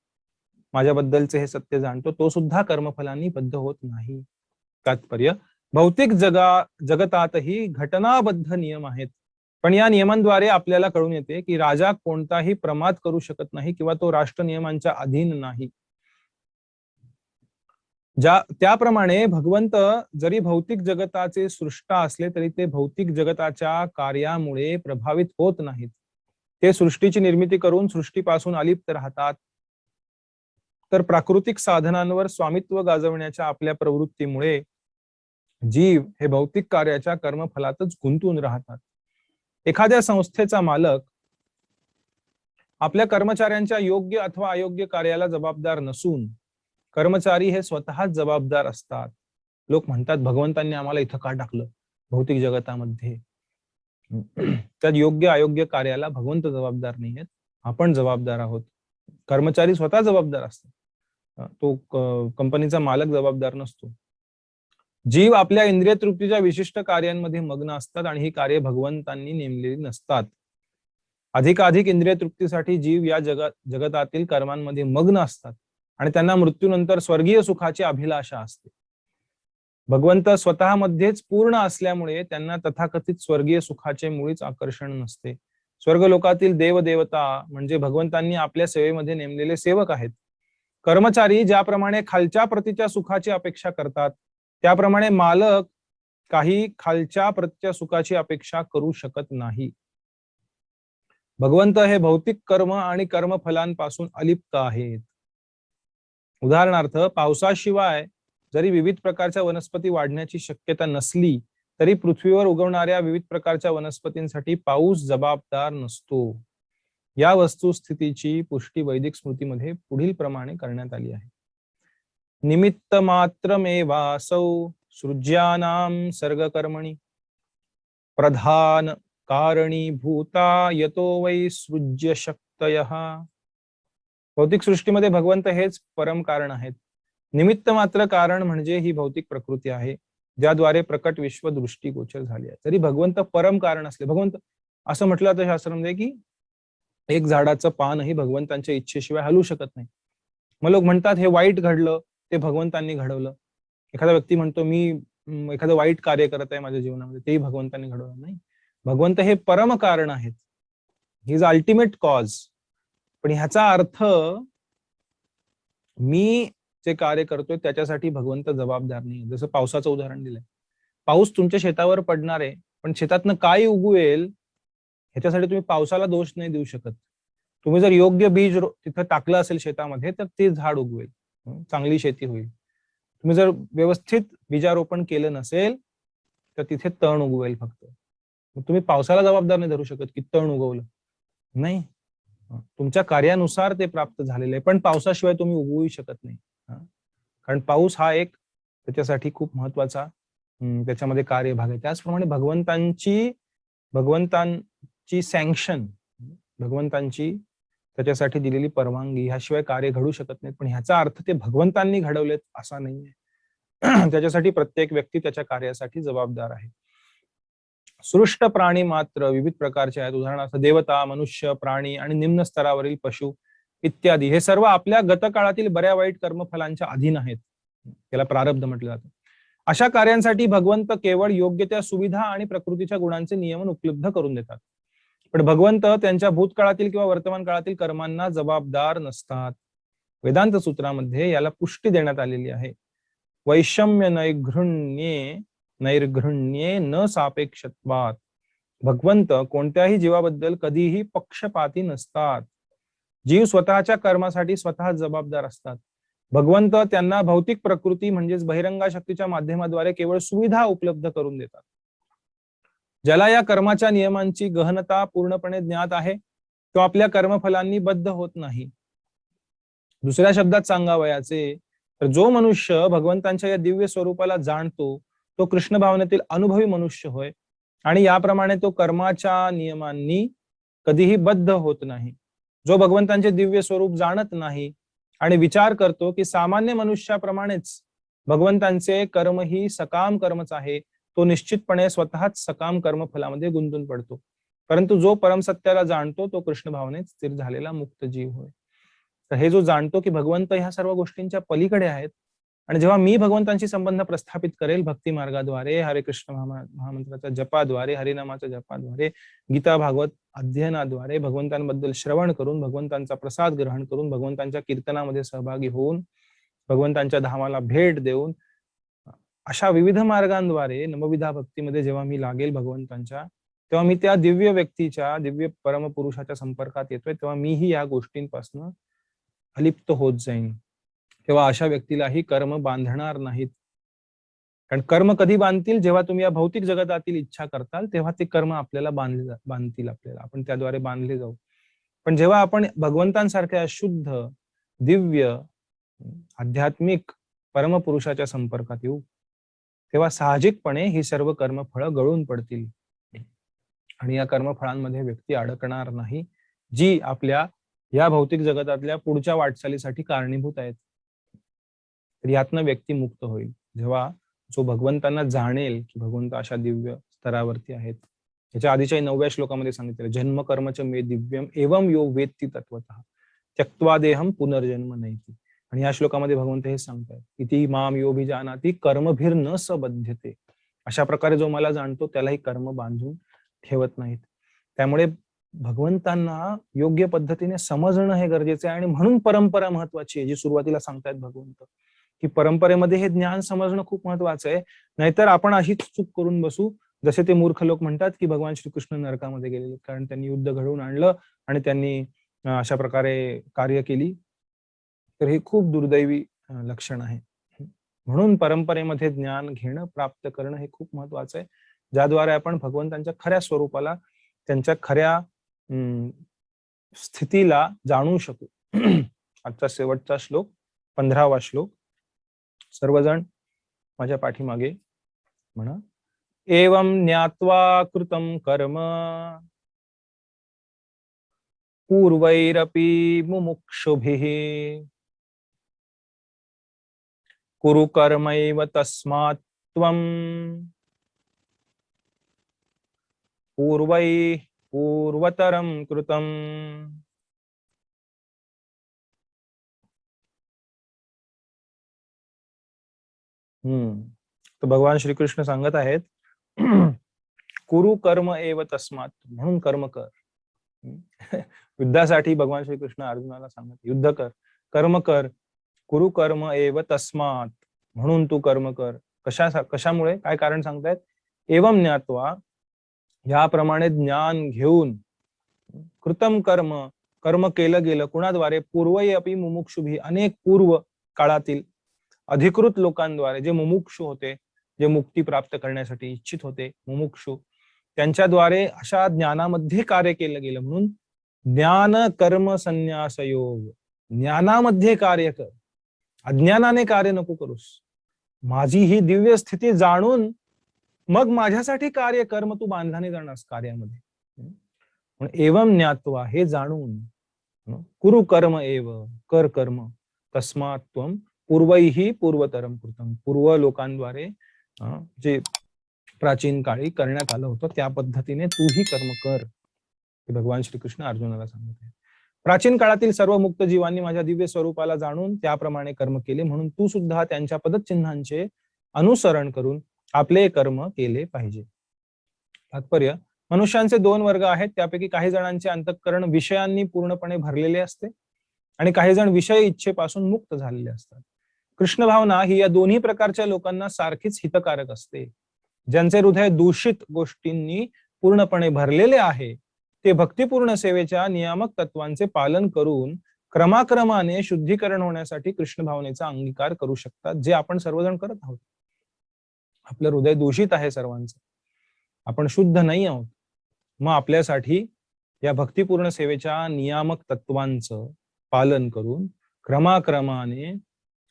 माझ्याबद्दलचे हे सत्य जाणतो, तो सुद्धा कर्मफलांनी बद्ध होत नाही. तात्पर्य, भौतिक जगतातही घटनाबद्ध नियम आहेत, पण या नियमांद्वारे आपल्याला कळून येते की राजा कोणताही प्रमाद करू शकत नाही किंवा तो राष्ट्र नियमांच्या अधीन नाही. त्याप्रमाणे भगवंत जरी भौतिक जगताचे सृष्टा असले तरी ते भौतिक जगताच्या कार्यामुळे प्रभावित होत नाहीत. ते सृष्टीची निर्मिती करून सृष्टीपासून अलिप्त राहतात. तर प्राकृतिक साधनांवर स्वामित्व गाजवण्याच्या आपल्या प्रवृत्तीमुळे जीव हे भौतिक कार्याच्या कर्मफलातच गुंतून राहतात. एखाद्या संस्थेचा मालक आपल्या कर्मचाऱ्यांच्या योग्य अथवा अयोग्य कार्याला जबाबदार नसून कर्मचारी हे स्वतःच जबाबदार असतात. लोक म्हणतात भगवंतांनी आम्हाला इथं का टाकलं भौतिक जगतामध्ये. त्यात योग्य अयोग्य कार्याला भगवंत जबाबदार नाही आहेत, आपण जबाबदार आहोत. कर्मचारी स्वतः जबाबदार असतात, तो कंपनीचा मालक जबाबदार नसतो. जीव आपल्या इंद्रिय तृप्तीच्या विशिष्ट कार्यांमध्ये मग्न असतात आणि ही कार्य भगवंतांनी नेमलेली नसतात. अधिकाधिक इंद्रिय तृप्तीसाठी जीव या जगतातील कर्मांमध्ये मग्न असतात आणि त्यांना मृत्यूनंतर स्वर्गीय सुखाची अभिलाषा असते. भगवंत स्वतःमध्येच पूर्ण असल्यामुळे त्यांना तथाकथित स्वर्गीय सुखाचे मुळीच आकर्षण नसते. स्वर्गलोकातील देवदेवता म्हणजे भगवंतांनी आपल्या सेवेमध्ये नेमलेले सेवक आहेत. कर्मचारी ज्याप्रमाणे खालच्या प्रतीच्या सुखाची अपेक्षा करतात, त्याप्रमाणे मालक काही खालच्या प्रतीच्या सुखाची अपेक्षा करू शकत नाही. भगवंत हे भौतिक कर्म आणि कर्मफलांपासून अलिप्त आहेत. उदाहरणार्थ, पावसाशिवाय जरी विविध प्रकारच्या वनस्पती वाढण्याची शक्यता नसली तरी पृथ्वीवर उगवणाऱ्या विविध प्रकारच्या वनस्पतींसाठी पाऊस जबाबदार नसतो. या वस्तुस्थितीची पुष्टी वैदिक स्मृतीमध्ये पुढील प्रमाणे करण्यात आली आहे. निमित्त मात्रमेवासौ सृज्यानां सर्गकर्मणि प्रधान कारणीभूता यतो वै सृज्य शक्तयः. भौतिक सृष्टीमध्ये भगवंत हेच परम कारण आहेत. निमित्त मात्र कारण म्हणजे ही भौतिक प्रकृती आहे ज्याद्वारे प्रकट विश्व दृष्टीगोचर झाली आहे. तरी भगवंत परम कारण असले, भगवंत असं म्हटलं जातं शास्त्रामध्ये की एक झाडाचं पानही भगवंतांच्या इच्छेशिवाय हलू शकत नाही. मग लोक म्हणतात हे वाईट घडलं ते भगवंतांनी घडवलं. एखादा व्यक्ती म्हणतो मी एखादं वाईट कार्य करत आहे माझ्या जीवनामध्ये, तेही भगवंतांनी घडवलं नाही. भगवंत हे परम कारण आहेत, ही इज अल्टिमेट कॉज. पण ह्याचा अर्थ मी जे कार्य करतोय त्याच्यासाठी भगवंत जबाबदार नाही. जसं पावसाचं उदाहरण दिलंय, पाऊस तुमच्या शेतावर पडणार आहे, पण शेतातनं काय उगवेल ह्याच्यासाठी तुम्ही पावसाला दोष नाही देऊ शकत. तुम्ही जर योग्य बीज तिथं टाकलं असेल शेतामध्ये तर ते झाड उगवेल, चांगली शेती होईल. तुम्ही जर व्यवस्थित बीजारोपण केलं नसेल तर तिथे तण उगवेल फक्त. तुम्ही पावसाला जबाबदार नाही धरू शकत की तण उगवलं नाही. तुमच्या कार्यानुसार ते प्राप्त झालेलं आहे, पण पावसाशिवाय तुम्ही उगवू शकत नाही. कारण पाऊस हा एक त्याच्यासाठी खूप महत्वाचा त्याच्यामध्ये कार्यभाग आहे. त्याचप्रमाणे भगवंतांची सँक्शन, भगवंतांची त्याच्यासाठी दिलेली परवानगी ह्याशिवाय कार्य घडू शकत नाही. पण ह्याचा अर्थ ते भगवंतांनी घडवलेत असा नाहीये. त्याच्यासाठी प्रत्येक व्यक्ती त्याच्या कार्यासाठी जबाबदार आहे. सृष्ट प्राणी मात्र विविध प्रकारचे आहेत. उदाहरणार्थ देवता, मनुष्य, प्राणी आणि निम्न स्तरावरील पशु इत्यादी हे सर्व आपल्या गतकाळातील बऱ्या वाईट कर्मफलांच्या अधीन आहेत. त्याला प्रारब्ध म्हटलं जातं. अशा कार्यांसाठी भगवंत केवळ योग्य त्या सुविधा आणि प्रकृतीच्या गुणांचे नियमन उपलब्ध करून देतात. पण भगवंत त्यांच्या भूतकाळातील किंवा वर्तमान काळातील कर्मांना जबाबदार नसतात. वेदांत सूत्रामध्ये याला पुष्टी देण्यात आलेली आहे. वैषम्य नैर्घृण्ये न सापेक्षत्वात. भगवंत कोणत्याही जीवाबद्दल कधीही पक्षपाती नसतात. जीव स्वतःच्या कर्मासाठी स्वतः जबाबदार असतात. भगवंत त्यांना भौतिक प्रकृती म्हणजेच बहिरंगा शक्तीच्या माध्यमाद्वारे केवळ सुविधा उपलब्ध करून देतात. ज्याला या कर्माच्या नियमांची गहनता पूर्णपणे ज्ञात आहे तो आपल्या कर्मफलांनी बद्ध होत नाही. दुसऱ्या शब्दात सांगावयाचे तर जो मनुष्य भगवंतांच्या या दिव्य स्वरूपाला जाणतो तो कृष्ण भावनेतील अनुभवी मनुष्य होय, आणि याप्रमाणे तो कर्माच्या नियमांनी कधीही बद्ध होत नाही. जो भगवंतांचे दिव्य स्वरूप जाणत नाही आणि विचार करतो की सामान्य मनुष्याप्रमाणेच भगवंतांचे कर्म ही सकाम कर्मच आहे, तो निश्चितपणे स्वतःच सकाम कर्मफलामध्ये गुंतून पडतो. परंतु जो परमसत्याला जाणतो तो कृष्ण भावनेत स्थिर झालेला मुक्त जीव होय. तर हे जो जाणतो की भगवंत ह्या सर्व गोष्टींच्या पलीकडे आहेत, आणि जेव्हा मी भगवंतांशी संबंध प्रस्थापित करेल भक्ती मार्गाद्वारे, हरे कृष्ण महामंत्राच्या जपाद्वारे, हरिनामाच्या जपाद्वारे, गीता भागवत अध्ययनाद्वारे, भगवंतांबद्दल श्रवण करून, भगवंतांचा प्रसाद ग्रहण करून, भगवंतांच्या कीर्तनामध्ये सहभागी होऊन, भगवंतांच्या धामाला भेट देऊन, अशा विविध मार्गांद्वारे नवविधा भक्तीमध्ये जेव्हा मी लागेल भगवंतांच्या, तेव्हा मी त्या दिव्य व्यक्तीच्या, दिव्य परमपुरुषाच्या संपर्कात येतोय, तेव्हा मीही या गोष्टींपासून अलिप्त होत जाईन. तेव्हा अशा व्यक्तीलाही कर्म बांधणार नाहीत. कारण कर्म कधी बांधतील? जेव्हा तुम्ही या भौतिक जगतातील इच्छा करताल तेव्हा ते कर्म आपल्याला बांधतील, आपल्याला आपण त्याद्वारे बांधले जाऊ. पण जेव्हा आपण भगवंतांसारख्या शुद्ध, दिव्य, आध्यात्मिक परमपुरुषाच्या संपर्कात येऊ तेव्हा साहजिकपणे ही सर्व कर्मफळं गळून पडतील आणि या कर्मफळांमध्ये व्यक्ती अडकणार नाही, जी आपल्या या भौतिक जगतातल्या पुढच्या वाटचालीसाठी कारणीभूत आहेत. तर यातनं व्यक्ती मुक्त होईल जेव्हा जो भगवंतांना जाणेल की भगवंत अशा दिव्य स्तरावरती आहेत. याच्या आधीच्या 9व्या श्लोकामध्ये सांगितलं, जन्म कर्मच मे दिव्यम एवं यो वेत्ती तत्वतः त्यक्त्वा देहम पुनर्जन्म नैति. आणि या श्लोकामध्ये भगवंत हे सांगतात, इति माम योभिजानाति कर्मभिर न सबध्यते. अशा प्रकारे जो मला जाणतो त्यालाही कर्म बांधून ठेवत नाहीत. त्यामुळे भगवंतांना योग्य पद्धतीने समजणं हे गरजेचं आहे, आणि म्हणून परंपरा महत्वाची आहे, जी सुरुवातीला सांगतायत भगवंत की परंपरेमध्ये हे ज्ञान समजणं खूप महत्वाचं आहे. नाहीतर आपण अशीच चूक करून बसू, जसे ते मूर्ख लोक म्हणतात की भगवान श्रीकृष्ण नरकामध्ये गेलेले कारण त्यांनी युद्ध घडवून आणलं आणि त्यांनी अशा प्रकारे कार्य केली. तर हे खूप दुर्दैवी लक्षण आहे. म्हणून परंपरेमध्ये ज्ञान घेणं, प्राप्त करणं हे खूप महत्वाचं आहे, ज्याद्वारे आपण भगवंतांच्या खऱ्या स्वरूपाला, त्यांच्या खऱ्या स्थितीला जाणू शकू. आजचा शेवटचा श्लोक, 15वा श्लोक. सर्वजण माझ्या पाठीमागे म्हणा. एवं ज्ञात्वा कृतं कर्म पूर्वैरपि मुमुक्षुभिः कुरु कर्मैव तस्मात् त्वं पूर्वतरं कृतं. तर भगवान श्रीकृष्ण सांगत आहेत, कुरु कर्म एव तस्मात्, म्हणून कर्म कर. युद्धासाठी भगवान श्रीकृष्ण अर्जुनाला सांगत, युद्ध कर, कर्म कर, कुरु कर्म एव तस्मात, म्हणून तू कर्म कर. कशामुळे, काय कारण सांगतायत? एवं ज्ञात्वा, याप्रमाणे ज्ञान घेऊन, कृतम कर्म, कर्म केलं गेलं कुणाद्वारे? पूर्वय अपि मुमुक्षुभी, अनेक पूर्व काळातील अधिकृत लोकांद्वारे, जे मुमुक्षु होते, जे मुक्ती प्राप्त करण्यासाठी इच्छित होते, मुमुक्षु, त्यांच्याद्वारे अशा ज्ञानामध्ये कार्य केलं गेलं. म्हणून ज्ञान कर्म संन्यास योग, ज्ञानामध्ये कार्य कर, अज्ञानाने कार्य नको करूस. माझी ही दिव्य स्थिती जाणून मग माझ्यासाठी कार्य कर, मग तू बांधलाने जाणारस कार्यामध्ये. एवं ज्ञात्वा, हे जाणून, कुरु कर्म एव, कर कर्म, तस्मात् त्वं पूर्वैहि पूर्वतरम कृतम, पूर्व लोकांद्वारे जे प्राचीन काळी करण्यात आलं होतं त्या पद्धतीने तूही कर्म कर, हे भगवान श्रीकृष्ण अर्जुनाला सांगत आहे. प्राचीन काळातील सर्व मुक्त जीवांनी माझ्या दिव्य स्वरूपाला जाणून त्याप्रमाणे कर्म केले, म्हणून तू सुद्धा त्यांच्या पदचिन्हांचे अनुसरण करून आपले कर्म केले पाहिजे. तात्पर्य, मनुष्यांचे दोन वर्ग आहेत, त्यापैकी काही जणांचे अंतःकरण विषयांनी पूर्णपणे भरलेले असते आणि काही जण विषय इच्छेपासून मुक्त झालेले असतात. कृष्ण भावना ही या दोन्ही प्रकारच्या लोकांना सारखीच हितकारक असते. ज्यांचे हृदय दूषित गोष्टींनी पूर्णपणे भरलेले आहे, ते भक्तिपूर्ण सेवेच्या नियामक तत्वांचे पालन करून क्रमाक्रमाने शुद्धीकरण होण्यासाठी कृष्ण भावनेचा अंगीकार करू शकतात, जे आपण सर्वजण करत आहोत. आपलं हृदय दूषित आहे सर्वांचं, आपण शुद्ध नाही आहोत. मग आपल्यासाठी या भक्तिपूर्ण सेवेच्या नियामक तत्वांचं पालन करून क्रमाक्रमाने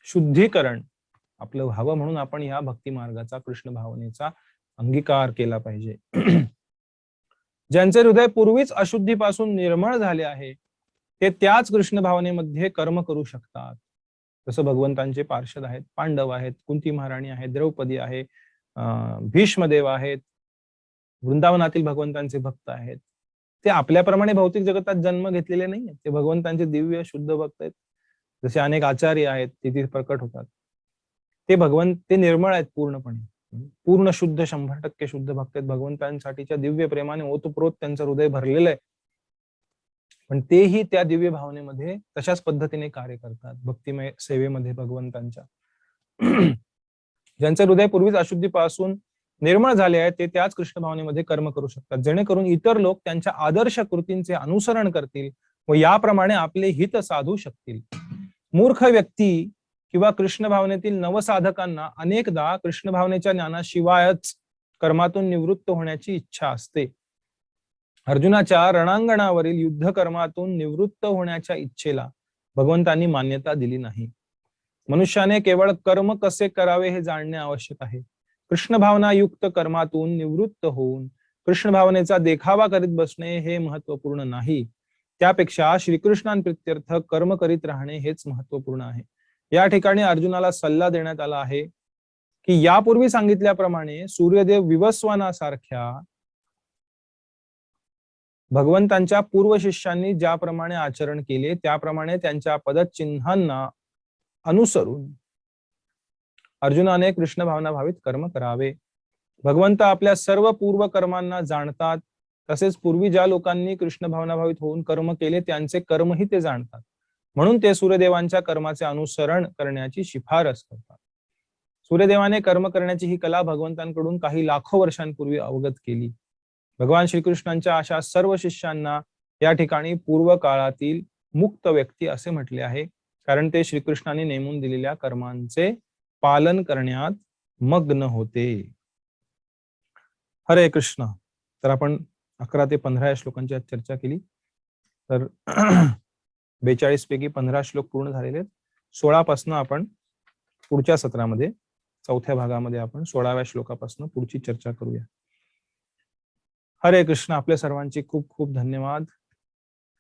शुद्धीकरण आपलं व्हावं, म्हणून आपण या भक्ती मार्गाचा, कृष्ण भावनेचा अंगीकार केला पाहिजे. ज्यांचे हृदय पूर्वीच अशुद्धीपासून निर्मळ झाले आहे, ते त्याच कृष्ण भावनेमध्ये कर्म करू शकतात. जसं भगवंतांचे पार्षद आहेत, पांडव आहेत, कुंती महाराणी आहेत, द्रौपदी आहे, भीष्मदेव आहेत, वृंदावनातील भगवंतांचे भक्त आहेत. ते आपल्याप्रमाणे भौतिक जगतात जन्म घेतलेले नाही आहेत, ते भगवंतांचे दिव्य शुद्ध भक्त आहेत. जसे अनेक आचार्य आहेत, तिथे प्रकट होतात. ते भगवंत, ते निर्मळ आहेत, पूर्णपणे पूर्ण शुद्ध, 100% शुद्ध भक्त आहेत. भगवंतांसाठीच्या दिव्य प्रेमाने ओतप्रोत त्यांचं हृदय भरलेलं आहे, पण तेही त्या दिव्य भावनेमध्ये तशाच पद्धतीने कार्य करतात भक्तिमय सेवेमध्ये भगवंतांच्या. ज्यांचे हृदय पूर्वीच अशुद्धीपासून निर्मळ झाले आहे, ते त्याच कृष्ण भावनेमध्ये कर्म करू शकतात, जेणेकरून इतर लोक त्यांच्या आदर्श कृतींचे अनुसरण करतील व याप्रमाणे आपले हित साधू शकतील. मूर्ख व्यक्ती किंवा कृष्ण भावनेतील नवसाधकांना अनेकदा कृष्ण भावनेच्या ज्ञानाशिवायच कर्मातून निवृत्त होण्याची इच्छा असते. अर्जुनाच्या रणांगणावरील युद्ध कर्मातून निवृत्त होण्याच्या इच्छेला भगवंतांनी मान्यता दिली नाही. मनुष्याने केवळ कर्म कसे करावे हे जाणणे आवश्यक आहे. कृष्ण भावना युक्त कर्मातून निवृत्त होऊन कृष्ण भावनेचा देखावा करीत बसणे हे महत्वपूर्ण नाही. त्यापेक्षा श्रीकृष्णांप्रित्यर्थ कर्म करीत राहणे हेच महत्वपूर्ण आहे. या ठिकाणी अर्जुनाला सल्ला देण्यात आला आहे की यापूर्वी सांगितल्याप्रमाणे सूर्यदेव विवस्वानासारख्या भगवंतांच्या पूर्व शिष्यांनी ज्याप्रमाणे आचरण केले त्याप्रमाणे त्यांच्या पदचिन्हांना अनुसरून अर्जुनाने कृष्ण भावना भावित कर्म करावे. भगवंत आपल्या सर्व पूर्व कर्मांना जाणतात, तसेच पूर्वी ज्या लोकांनी कृष्ण भावना भावित होऊन कर्म केले त्यांचे कर्मही ते जाणतात, म्हणून ते सूर्यदेवांच्या कर्माचे अनुसरण करण्याची शिफारस करतात. सूर्यदेवाने कर्म करण्याची ही कला भगवंतांकडून काही लाखो वर्षांपूर्वी अवगत केली. भगवान श्रीकृष्णांच्या अशा सर्व शिष्यांना या ठिकाणी पूर्व काळातील मुक्त व्यक्ती असे म्हटले आहे, कारण ते श्रीकृष्णाने नेमून दिलेल्या कर्मांचे पालन करण्यात मग्न होते. हरे कृष्ण. तर आपण 11 ते 15 या श्लोकांची चर्चा केली. तर 42 पैकी 15 श्लोक पूर्ण झालेले आहेत. 16 पासून आपण पुढच्या सत्रामध्ये, चौथ्या भागामध्ये आपण 16व्या श्लोकापासून पुढची चर्चा करूया. हरे कृष्ण. आपल्या सर्वांचे खूप खूप धन्यवाद.